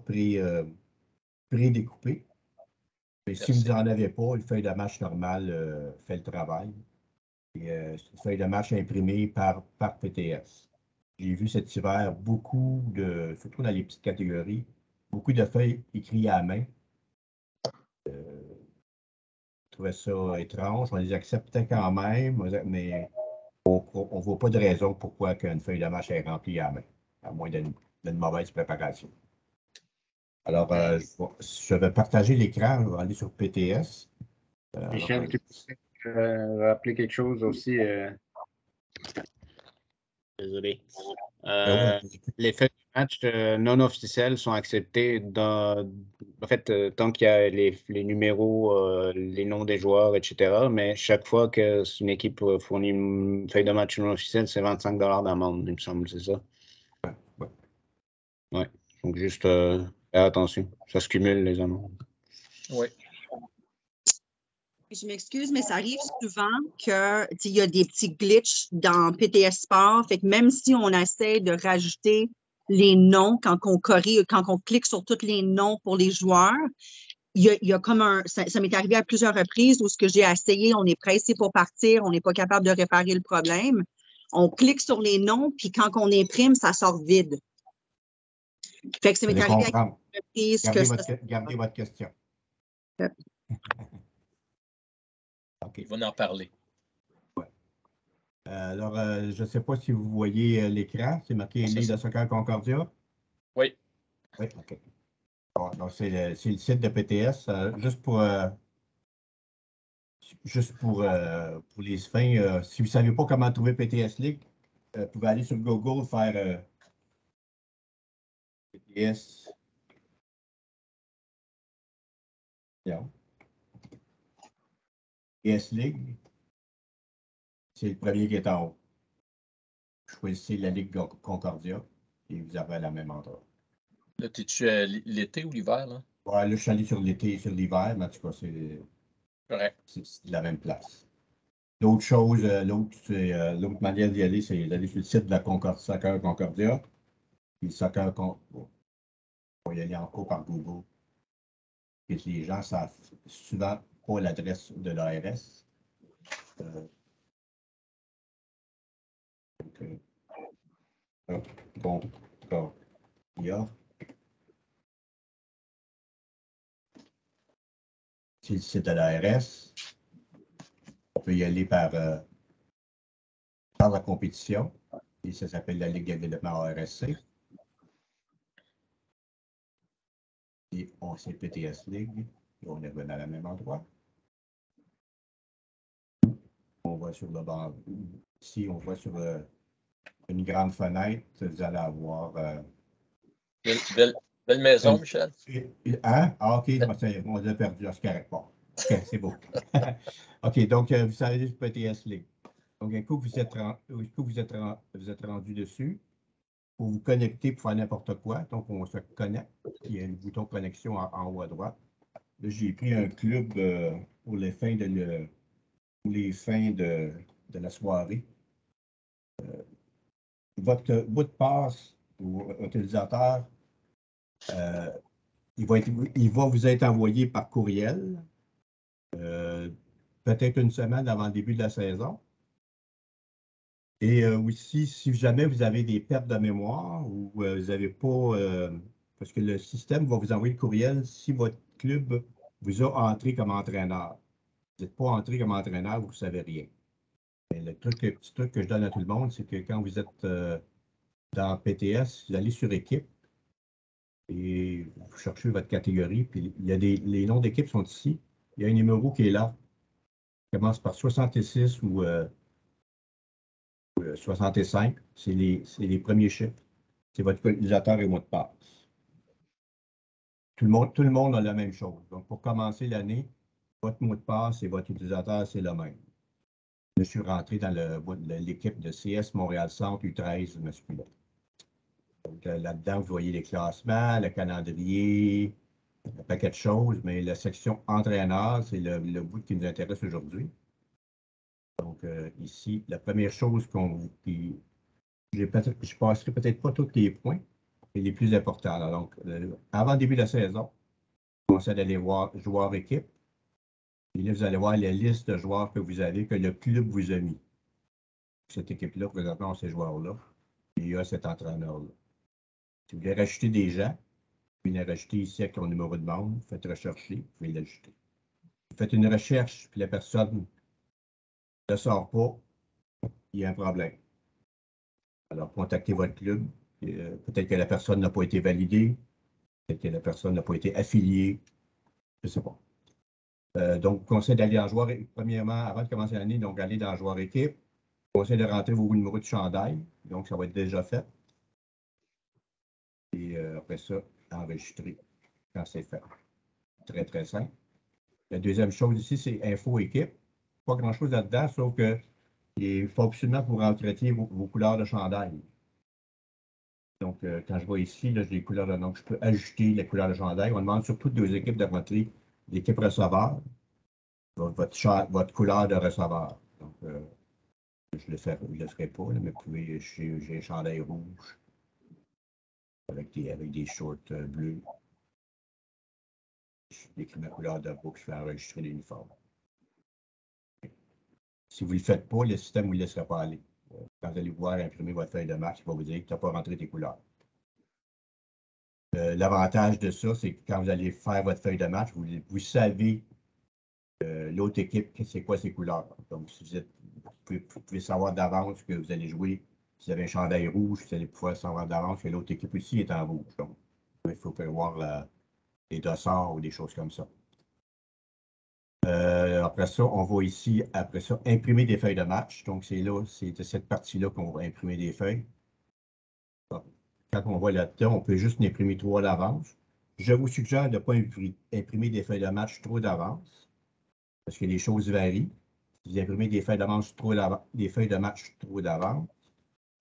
F: pré-découpées. Mais si vous n'en avez pas, une feuille de match normale fait le travail. C'est une feuille de match imprimée par PTS. J'ai vu cet hiver beaucoup surtout dans les petites catégories, beaucoup de feuilles écrites à la main. Je trouvais ça étrange. On les acceptait quand même, mais on ne voit pas de raison pourquoi une feuille de match est remplie à la main, à moins d'une mauvaise préparation. Alors, je vais partager l'écran, je vais aller sur PTS.
C: Michel, tu peux rappeler quelque chose aussi? Désolé. Les feuilles de match non officielles sont acceptées en fait, tant qu'il y a les numéros, les noms des joueurs, etc. Mais chaque fois que une équipe fournit une feuille de match non officielle, c'est 25 $ d'amende, il me semble, c'est ça? Ouais. Donc, juste faire attention. Ça se cumule, les amendes.
B: Oui.
K: Je m'excuse, mais ça arrive souvent qu'il y a des petits glitches dans PTS Sport. Fait que même si on essaie de rajouter les noms quand on clique sur tous les noms pour les joueurs, il y a comme ça m'est arrivé à plusieurs reprises où ce que j'ai essayé, on est pressé pour partir, on n'est pas capable de réparer le problème. On clique sur les noms, puis quand on imprime, ça sort vide. Fait que ça m'est arrivé à plusieurs reprises.
F: Gardez votre question.
B: Okay. Il va en parler.
F: Ouais. Alors, je ne sais pas si vous voyez l'écran. C'est marqué Ligue de Soccer Concordia.
B: Oui.
F: Oui, OK. Bon, donc, c'est le site de PTS. Juste pour les fins, si vous ne savez pas comment trouver PTS League, vous pouvez aller sur Google, faire PTS. PTS League. C'est le premier qui est en haut. Choisissez la Ligue Concordia et vous avez la même endroit.
B: Là, es-tu l'été ou l'hiver, là?
F: Ouais, là, je suis allé sur l'été et sur l'hiver, mais en tout cas, c'est la même place. L'autre chose, l'autre manière d'y aller, c'est d'aller sur le site de la Soccer Concordia. Puis Soccer Concordia. On va y aller en cours par Google. Et les gens savent souvent pas l'adresse de l'ARS. C'est le site de l'ARS. On peut y aller par la compétition. Et ça s'appelle la Ligue de développement ARSC. Et on sait PTS League. Et on est revenu à la même endroit. On voit sur le bord. Ici, on voit sur une grande fenêtre. Vous allez avoir.
B: Belle maison, Michel.
F: Hein? Ah, OK, on l'a perdu. C'est correct. Bon. OK, c'est beau. OK, donc, vous savez sur PTS League. Donc, un coup, vous êtes rendu dessus. Pour vous connecter pour faire n'importe quoi. Donc, on se connecte. Il y a le bouton connexion en haut à droite. Là, j'ai pris un club pour les fins de la soirée. Votre bout de passe ou utilisateur, il va vous être envoyé par courriel, peut-être une semaine avant le début de la saison. Et aussi, si jamais vous avez des pertes de mémoire ou vous n'avez pas, parce que le système va vous envoyer le courriel si votre club vous a entré comme entraîneur. Vous n'êtes pas entré comme entraîneur, vous ne savez rien. Mais le petit truc que je donne à tout le monde, c'est que quand vous êtes dans PTS, vous allez sur équipe et vous cherchez votre catégorie. Puis il y a les noms d'équipes sont ici. Il y a un numéro qui est là. Il commence par 66 ou 65, c'est les premiers chiffres. C'est votre utilisateur et mot de passe. Tout le monde a la même chose. Donc, pour commencer l'année, votre mot de passe et votre utilisateur, c'est le même. Je suis rentré dans l'équipe de CS Montréal-Centre U13 masculin. Donc, là-dedans, vous voyez les classements, le calendrier, un paquet de choses, mais la section entraîneur, c'est le bout qui nous intéresse aujourd'hui. Donc, ici, la première chose je ne passerai peut-être pas tous les points, mais les plus importants. Alors, donc, avant le début de la saison, vous commencez d'aller voir joueurs équipe. Et là, vous allez voir la liste de joueurs que vous avez, que le club vous a mis. Cette équipe-là, présentement, ces joueurs-là. Et il y a cet entraîneur-là. Si vous voulez rajouter des gens, vous pouvez les rajouter ici avec ton numéro de bande, vous faites rechercher, vous pouvez l'ajouter. Vous faites une recherche, puis la personne ne sort pas, il y a un problème. Alors, contactez votre club. Peut-être que la personne n'a pas été validée. Peut-être que la personne n'a pas été affiliée. Je ne sais pas. Donc, conseil d'aller en joueur, premièrement, avant de commencer l'année, donc aller dans joueur équipe. Conseil de rentrer vos numéros de chandail. Donc, ça va être déjà fait. et après ça, enregistrer quand c'est fait. Très, très simple. La deuxième chose ici, c'est Info Équipe. Pas grand-chose là-dedans, sauf que il faut absolument que vous rentretiez vos couleurs de chandail. Donc, quand je vois ici, là, j'ai les couleurs de donc je peux ajuster les couleurs de chandail. On demande surtout deux équipes de rentrer, l'équipe receveur, votre couleur de receveur. Donc, je ne le ferai pas, là, mais vous pouvez, j'ai un chandail rouge avec des shorts bleus. J'écris ma couleur de peau, je fais enregistrer l'uniforme. Si vous ne le faites pas, le système ne vous laissera pas aller. Quand vous allez pouvoir imprimer votre feuille de match, il va vous dire que tu n'as pas rentré tes couleurs. L'avantage de ça, c'est que quand vous allez faire votre feuille de match, vous savez l'autre équipe, c'est quoi ses couleurs. Donc, si vous pouvez savoir d'avance que vous allez jouer. Si vous avez un chandail rouge, vous allez pouvoir savoir d'avance que l'autre équipe aussi est en rouge. Donc, il faut prévoir les dossards ou des choses comme ça. Après ça, on va ici, après ça, imprimer des feuilles de match. Donc, c'est de cette partie-là qu'on va imprimer des feuilles. Bon. Quand on va là-dedans, on peut juste en imprimer 3 d'avance. Je vous suggère de ne pas imprimer des feuilles de match trop d'avance, parce que les choses varient. Si vous imprimez des feuilles de match trop d'avance,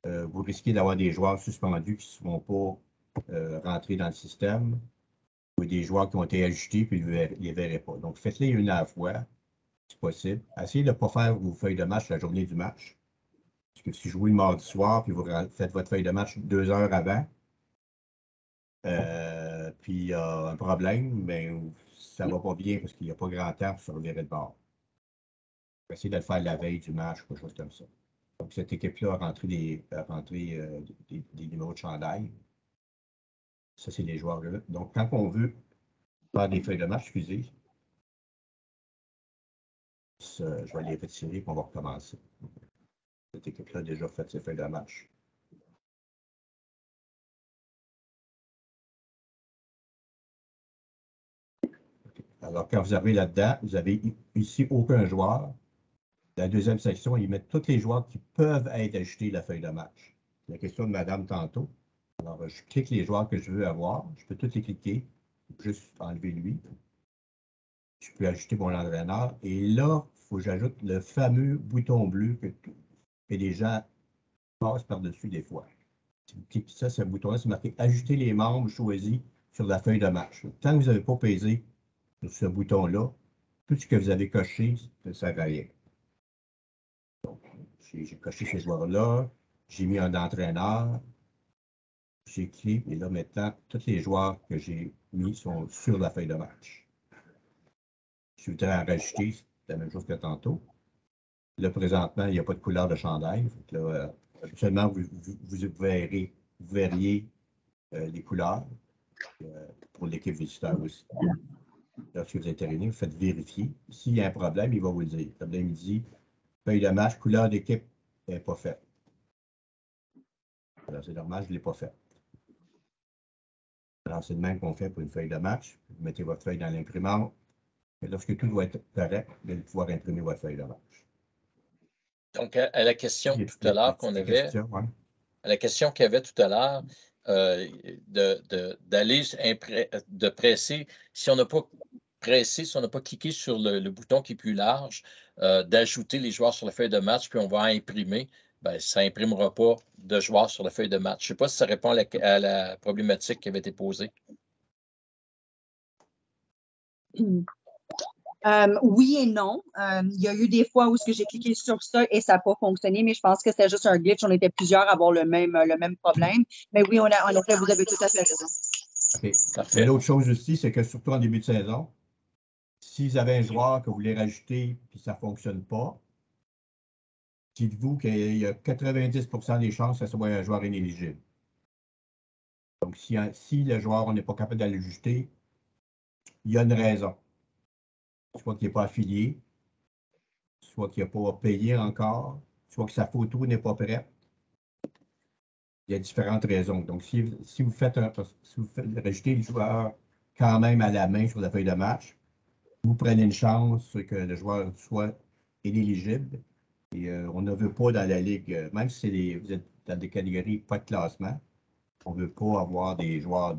F: vous risquez d'avoir des joueurs suspendus qui ne seront pas rentrés dans le système, ou des joueurs qui ont été ajustés puis vous ne les verrez pas. Donc, faites-les une à la fois, si possible. Essayez de ne pas faire vos feuilles de match la journée du match. Parce que si vous jouez le mardi soir, puis vous faites votre feuille de match 2 heures avant, puis il y a un problème, ben, ça ne va pas bien parce qu'il n'y a pas grand temps pour se revirer de bord. Essayez de le faire la veille du match, quelque chose comme ça. Donc, cette équipe-là a rentré des numéros de chandail. Ça, c'est les joueurs-là. Donc, quand on veut faire des feuilles de match, excusez, je vais les retirer et on va recommencer. Cette équipe-là a déjà fait ses feuilles de match. Alors, quand vous arrivez là-dedans, vous avez ici aucun joueur. La deuxième section, ils mettent tous les joueurs qui peuvent être ajoutés à la feuille de match. La question de madame tantôt. Alors, je clique les joueurs que je veux avoir. Je peux tous les cliquer. Juste enlever lui. Je peux ajouter mon entraîneur. Et là, il faut que j'ajoute le fameux bouton bleu que les gens passent par-dessus des fois. Si vous cliquez ça, ce bouton-là, c'est marqué « Ajouter les membres choisis sur la feuille de match ». Tant que vous n'avez pas pesé sur ce bouton-là, tout ce que vous avez coché, ça ne sert à rien. Donc, j'ai coché ces joueurs-là, j'ai mis un entraîneur, j'ai cliqué, et là, maintenant, tous les joueurs que j'ai mis sont sur la feuille de match. Si je voudrais en rajouter, c'est la même chose que tantôt. Là, présentement, il n'y a pas de couleur de chandail. Là, habituellement, vous verriez les couleurs pour l'équipe visiteur aussi. Lorsque vous êtes terminé, vous faites vérifier. S'il y a un problème, il va vous le dire. Comme il dit, feuille de match, couleur d'équipe n'est pas faite. Alors, c'est normal, je ne l'ai pas fait. Alors, c'est le même qu'on fait pour une feuille de match. Vous mettez votre feuille dans l'imprimante. Et lorsque tout doit être correct, vous allez pouvoir imprimer votre feuille de match.
B: Donc, à la question tout à l'heure qu'on avait, à la question qu'il y avait tout à l'heure, de presser, si on n'a pas pressé, si on n'a pas cliqué sur le bouton qui est plus large, d'ajouter les joueurs sur la feuille de match, puis on va imprimer, ben, ça n'imprimera pas de joueurs sur la feuille de match. Je ne sais pas si ça répond à la problématique qui avait été posée.
K: Oui et non. Il y a eu des fois où j'ai cliqué sur ça et ça n'a pas fonctionné, mais je pense que c'était juste un glitch. On était plusieurs à avoir le même problème. Mais oui, en effet, vous avez tout à fait raison.
F: OK, parfait. L'autre chose aussi, c'est que surtout en début de saison, si vous avez un joueur que vous voulez rajouter et ça ne fonctionne pas, dites-vous qu'il y a 90% des chances que ce soit un joueur inéligible. Donc, si le joueur, on n'est pas capable d'aller l'ajuster, il y a une raison. Soit qu'il n'est pas affilié, soit qu'il n'a pas payé encore, soit que sa photo n'est pas prête. Il y a différentes raisons. Donc, si vous faites rajouter le joueur quand même à la main sur la feuille de match, vous prenez une chance que le joueur soit inéligible. Et on ne veut pas dans la ligue, même si vous êtes dans des catégories pas de classement, on ne veut pas avoir des joueurs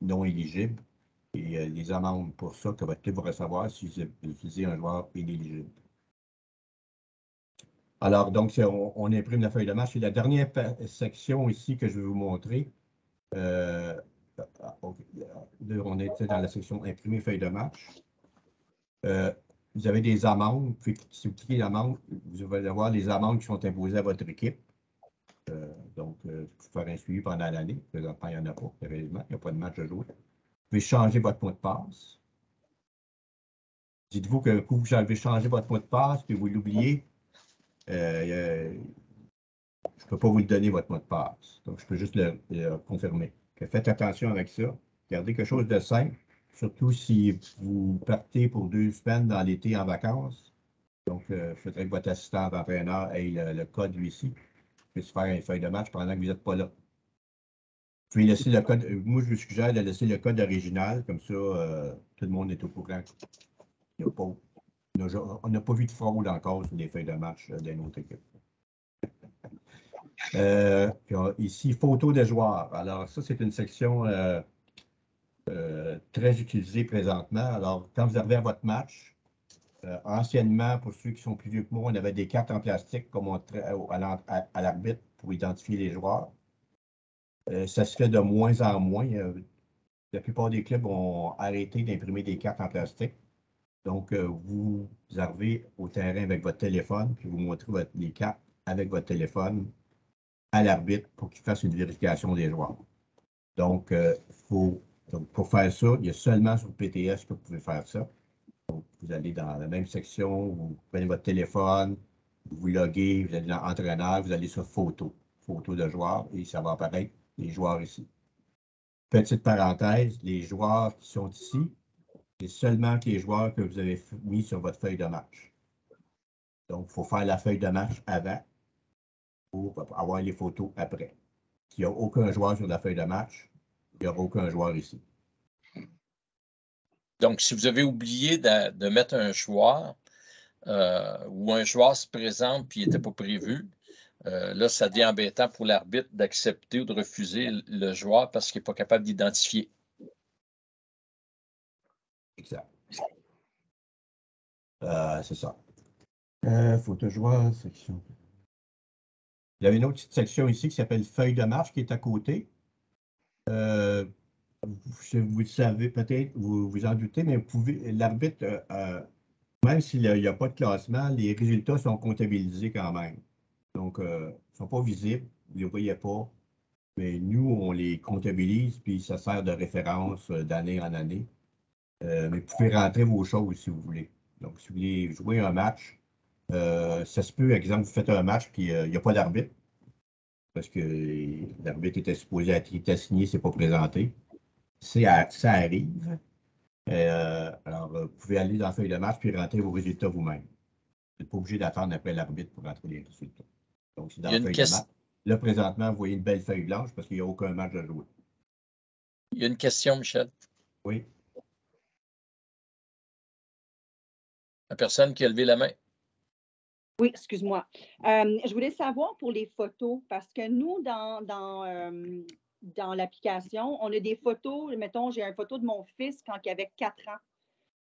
F: non éligibles. Et les amendes pour ça que votre club va recevoir si vous utilisez un joueur inéligible. Alors, donc, on imprime la feuille de match. Et la dernière section ici que je vais vous montrer, on était dans la section imprimer feuille de match. Vous avez des amendes. Puis, si vous cliquez l'amende, vous allez avoir les amendes qui sont imposées à votre équipe. Donc, vous pouvez faire un suivi pendant l'année. Présentement, il n'y en a pas. Heureusement, il n'y a pas de match à jouer. Vous pouvez changer votre mot de passe. Dites-vous que quand vous avez changé votre mot de passe puis vous l'oubliez, je ne peux pas vous le donner, votre mot de passe. Donc, je peux juste le confirmer. Faites attention avec ça. Gardez quelque chose de simple, surtout si vous partez pour 2 semaines dans l'été en vacances. Donc, il faudrait que votre assistant entraîneur ait le code, lui ici. Puisse faire une feuille de match pendant que vous n'êtes pas là. Vous pouvez laisser le code. Moi, je vous suggère de laisser le code original, comme ça, tout le monde est au courant. On n'a pas vu de fraude encore sur les feuilles de match de notre équipe. Ici, photos de joueurs. Alors, ça, c'est une section très utilisée présentement. Alors, quand vous arrivez à votre match, anciennement, pour ceux qui sont plus vieux que moi, on avait des cartes en plastique qu'on montrait à l'arbitre pour identifier les joueurs. Ça se fait de moins en moins. La plupart des clubs ont arrêté d'imprimer des cartes en plastique. Donc, vous arrivez au terrain avec votre téléphone, puis vous montrez les cartes avec votre téléphone à l'arbitre pour qu'il fasse une vérification des joueurs. Donc, pour faire ça, il y a seulement sur PTS que vous pouvez faire ça. Donc, vous allez dans la même section, vous prenez votre téléphone, vous loguez, vous allez dans entraîneur, vous allez sur photo de joueurs, et ça va apparaître les joueurs ici. Petite parenthèse, les joueurs qui sont ici, c'est seulement les joueurs que vous avez mis sur votre feuille de match. Donc, il faut faire la feuille de match avant pour avoir les photos après. S'il n'y a aucun joueur sur la feuille de match, il n'y aura aucun joueur ici.
B: Donc, si vous avez oublié de mettre un joueur ou un joueur se présente et il n'était pas prévu, là, ça devient embêtant pour l'arbitre d'accepter ou de refuser le joueur parce qu'il n'est pas capable d'identifier.
F: Exact. C'est ça. Photo joueur, section. Il y a une autre petite section ici qui s'appelle feuille de match qui est à côté. Vous le savez peut-être, vous vous en doutez, mais l'arbitre, même s'il n'y a pas de classement, les résultats sont comptabilisés quand même. Donc, ils ne sont pas visibles, vous ne les voyez pas, mais nous, on les comptabilise, puis ça sert de référence d'année en année. Mais vous pouvez rentrer vos choses si vous voulez. Donc, si vous voulez jouer un match, ça se peut, par exemple, vous faites un match, puis il n'y a pas d'arbitre, parce que l'arbitre était supposé être assigné, c'est pas présenté. Ça arrive. Alors, vous pouvez aller dans la feuille de match puis rentrer vos résultats vous-même. Vous n'êtes pas obligé d'attendre après l'arbitre pour rentrer les résultats. Donc, c'est dans la feuille de match. Là, présentement, vous voyez une belle feuille blanche parce qu'il n'y a aucun match à jouer.
B: Il y a une question, Michel.
F: Oui.
B: La personne qui a levé la main.
K: Oui, excuse-moi. Je voulais savoir pour les photos, parce que nous, dans l'application, on a des photos. Mettons, j'ai une photo de mon fils quand il avait 4 ans.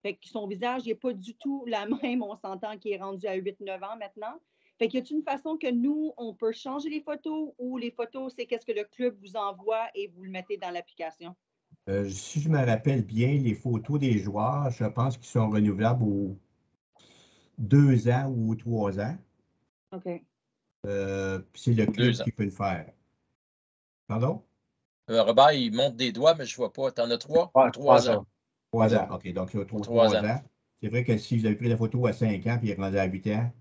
K: Fait que son visage n'est pas du tout la même. On s'entend qu'il est rendu à 8-9 ans maintenant. Fait qu'il y a une façon que nous, on peut changer les photos ou les photos, c'est qu'est-ce que le club vous envoie et vous le mettez dans l'application?
F: Si je me rappelle bien, les photos des joueurs, je pense qu'ils sont renouvelables aux 2 ans ou 3 ans.
K: OK.
F: C'est le club qui peut le faire. Pardon?
B: Robert, il monte des doigts, mais je ne vois pas. Tu en as 3? 3 ans.
F: 3 ans. OK, donc il y a 3 ans. C'est vrai que si vous avez pris la photo à 5 ans et il est rendu à 8 ans,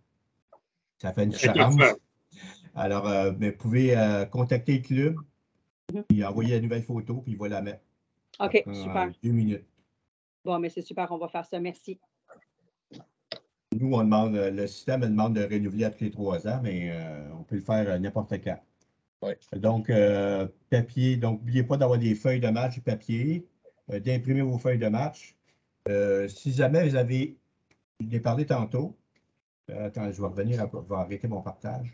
F: ça fait une différence. Alors, mais vous pouvez contacter le club, puis envoyer la nouvelle photo, puis il va la mettre.
K: OK, super.
F: 2 minutes.
K: Bon, mais c'est super, on va faire ça. Merci.
F: Nous, on demande, le système demande de renouveler après les 3 ans, mais on peut le faire n'importe quand.
B: Oui.
F: Donc, papier. Donc, n'oubliez pas d'avoir des feuilles de match papier, d'imprimer vos feuilles de match. Si jamais vous avez, je l'ai parlé tantôt, attends, je vais revenir, je vais arrêter mon partage.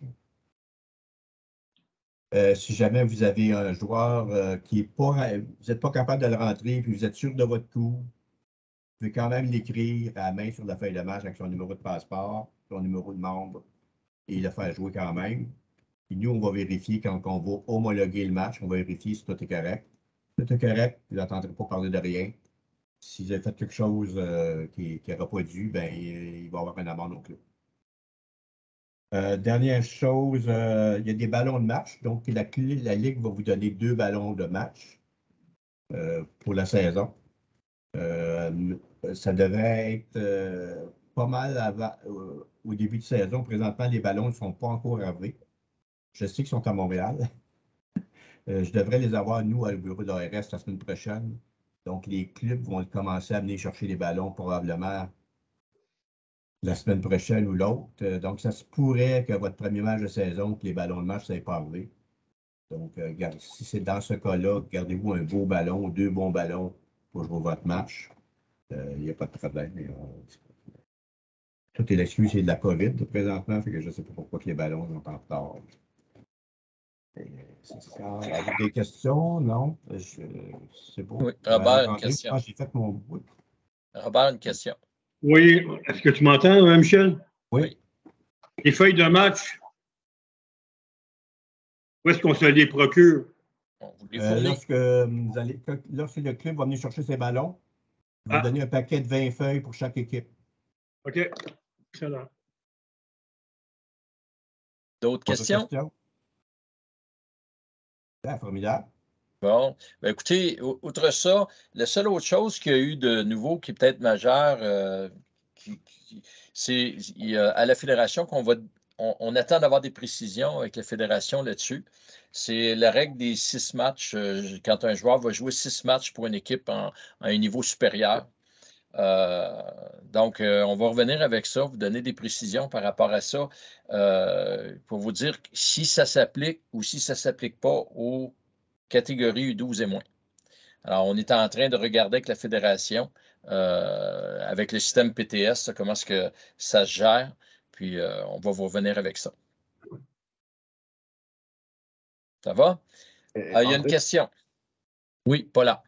F: Si jamais vous avez un joueur qui est pas, vous n'êtes pas capable de le rentrer, puis vous êtes sûr de votre coup, vous pouvez quand même l'écrire à la main sur la feuille de match avec son numéro de passeport, son numéro de membre, et le faire jouer quand même. Puis nous, on va vérifier quand on va homologuer le match, on va vérifier si tout est correct. Si tout est correct, vous n'entendrez pas parler de rien. Si vous avez fait quelque chose qui n'aura pas dû, ben, il va y avoir une amende au club. Dernière chose, il y a des ballons de match. Donc, la Ligue va vous donner 2 ballons de match pour la saison. Ça devrait être pas mal avant, au début de saison. Présentement, les ballons ne sont pas encore arrivés. Je sais qu'ils sont à Montréal. Je devrais les avoir, nous, au bureau de l'ARS la semaine prochaine. Donc, les clubs vont commencer à venir chercher les ballons probablement la semaine prochaine ou l'autre. Donc, ça se pourrait que votre premier match de saison, que les ballons de match, ça n'ait pas arrivé. Donc, si c'est dans ce cas-là, gardez-vous un beau ballon, 2 bons ballons pour jouer votre match. Il n'y a pas de problème. Tout est l'excuse, c'est de la COVID présentement, fait que je ne sais pas pourquoi que les ballons sont en retard. Avez-vous des questions? Non? C'est bon.
B: Oui, Robert, une question.
F: J'ai fait mon bout.
B: Robert, une question.
L: Oui, est-ce que tu m'entends, Michel?
F: Oui.
L: Les feuilles de match, où est-ce qu'on se les procure?
F: Lorsque le club va venir chercher ses ballons, il va donner un paquet de 20 feuilles pour chaque équipe.
L: OK. Excellent.
B: D'autres questions?
F: Formidable.
B: Bon, ben écoutez, outre ça, la seule autre chose qu'il y a eu de nouveau qui est peut-être majeure, c'est à la fédération on attend d'avoir des précisions avec la fédération là-dessus. C'est la règle des 6 matchs. Quand un joueur va jouer 6 matchs pour une équipe à un niveau supérieur. Donc, on va revenir avec ça, vous donner des précisions par rapport à ça pour vous dire si ça s'applique ou si ça ne s'applique pas aux catégories U12 et moins. Alors, on est en train de regarder avec la fédération, avec le système PTS, comment est-ce que ça se gère, puis on va vous revenir avec ça. Ça va? Il y a une question. Oui, Paula.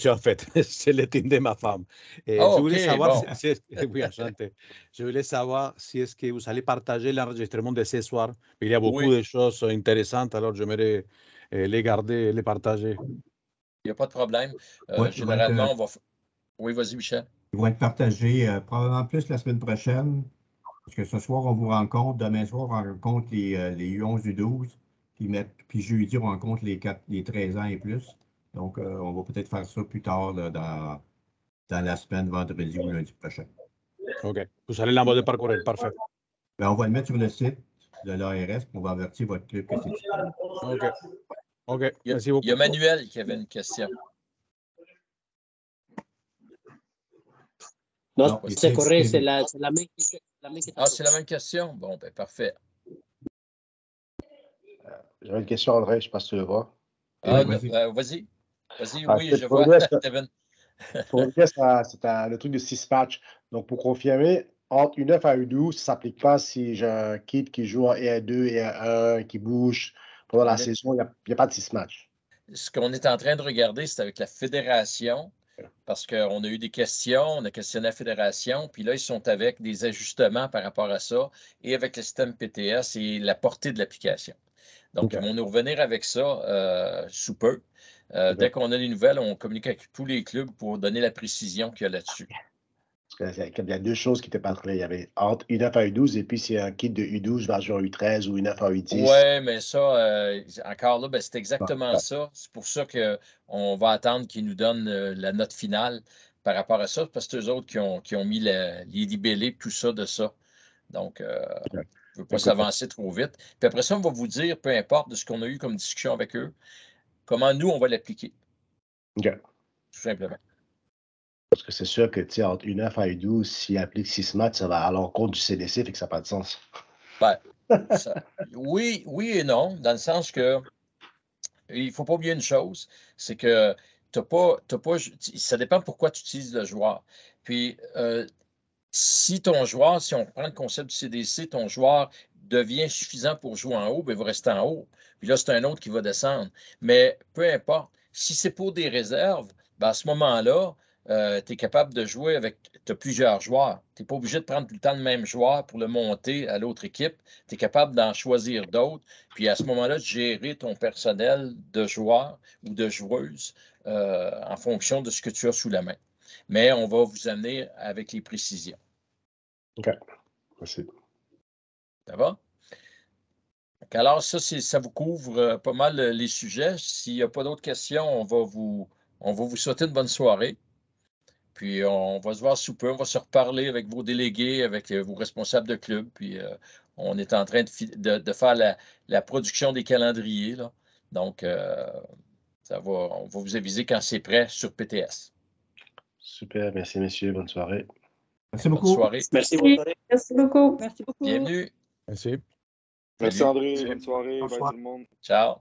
M: En fait, c'est le team de ma femme.
B: Oh,
M: je voulais savoir
B: bon.
M: oui, enchanté. Je voulais savoir si est-ce que vous allez partager l'enregistrement de ce soir. Il y a beaucoup de choses intéressantes, alors j'aimerais les garder, les partager.
B: Il n'y a pas de problème. Généralement, on va... Oui, vas-y, Michel.
F: Ils vont être partagés probablement plus la semaine prochaine, parce que ce soir, on vous rencontre. Demain soir, on rencontre les U11, U12. Puis jeudi, on rencontre les 13 ans et plus. Donc, on va peut-être faire ça plus tard là, dans la semaine, vendredi ou lundi prochain.
M: OK. Vous allez l'envoyer par courriel. Parfait.
F: Ben, on va le mettre sur le site de l'ARS. On va avertir votre club que c'est disponible.
M: OK. OK.
B: Merci beaucoup. Il y a Manuel qui avait une question.
N: Non, c'est correct. C'est la même question.
B: Ah, c'est la même question? Bon, ben parfait.
E: J'avais une question, André. Je ne sais pas si tu le vois.
B: Ah, vas-y. Vas-y, oui, je vois.
E: Pour revenir, c'est le truc de 6 matchs. Donc, pour confirmer, entre U9 à U12, ça ne s'applique pas si j'ai un kid qui joue en E1-2 et E1 qui bouge pendant la saison. Il n'y a pas de 6 matchs.
B: Ce qu'on est en train de regarder, c'est avec la fédération, parce qu'on a eu des questions, on a questionné la fédération, puis là, ils sont avec des ajustements par rapport à ça, et avec le système PTS et la portée de l'application. Donc, ils vont nous revenir avec ça sous peu. Dès qu'on a des nouvelles, on communique avec tous les clubs pour donner la précision qu'il y a là-dessus.
E: Parce qu'il y a 2 choses qui étaient pas claires. Il y avait entre U9 à U12 et puis si un kid de U12 va jouer en U13 ou U9 à U10.
B: Oui, mais ça, encore là, c'est exactement ça. C'est pour ça qu'on va attendre qu'ils nous donnent la note finale par rapport à ça, parce que c'est eux autres qui ont mis les libellés, tout ça de ça. Donc, on ne veut pas s'avancer trop vite. Puis après ça, on va vous dire, peu importe de ce qu'on a eu comme discussion avec eux, comment nous, on va l'appliquer.
E: OK.
B: Tout simplement.
E: Parce que c'est sûr que, tu sais, entre U9 à U12, s'il applique 6 matchs, ça va à l'encontre du CDC, fait que ça n'a pas de sens.
B: Ben, oui et non, dans le sens que il ne faut pas oublier une chose, c'est que ça dépend pourquoi tu utilises le joueur. Puis, si on prend le concept du CDC, ton joueur devient suffisant pour jouer en haut, bien, il va rester en haut. Puis là, c'est un autre qui va descendre. Mais peu importe. Si c'est pour des réserves, bien, à ce moment-là, tu es capable de jouer avec. Tu as plusieurs joueurs. Tu n'es pas obligé de prendre tout le temps le même joueur pour le monter à l'autre équipe. Tu es capable d'en choisir d'autres. Puis à ce moment-là, de gérer ton personnel de joueurs ou de joueuses en fonction de ce que tu as sous la main. Mais on va vous amener avec les précisions.
E: OK. Merci.
B: Ça va? Alors, ça vous couvre pas mal les sujets. S'il n'y a pas d'autres questions, on va vous souhaiter une bonne soirée. Puis, on va se voir sous peu. On va se reparler avec vos délégués, avec vos responsables de club. Puis, on est en train de faire la production des calendriers, là. Donc, on va vous aviser quand c'est prêt sur PTS.
E: Super. Merci, messieurs. Bonne soirée.
F: Merci beaucoup.
B: Bonne soirée.
N: Merci, bonne soirée.
G: Merci beaucoup.
K: Merci beaucoup.
B: Bienvenue.
M: Merci.
O: Merci
B: Salut.
O: André, bonne soirée, bye tout le monde.
B: Ciao.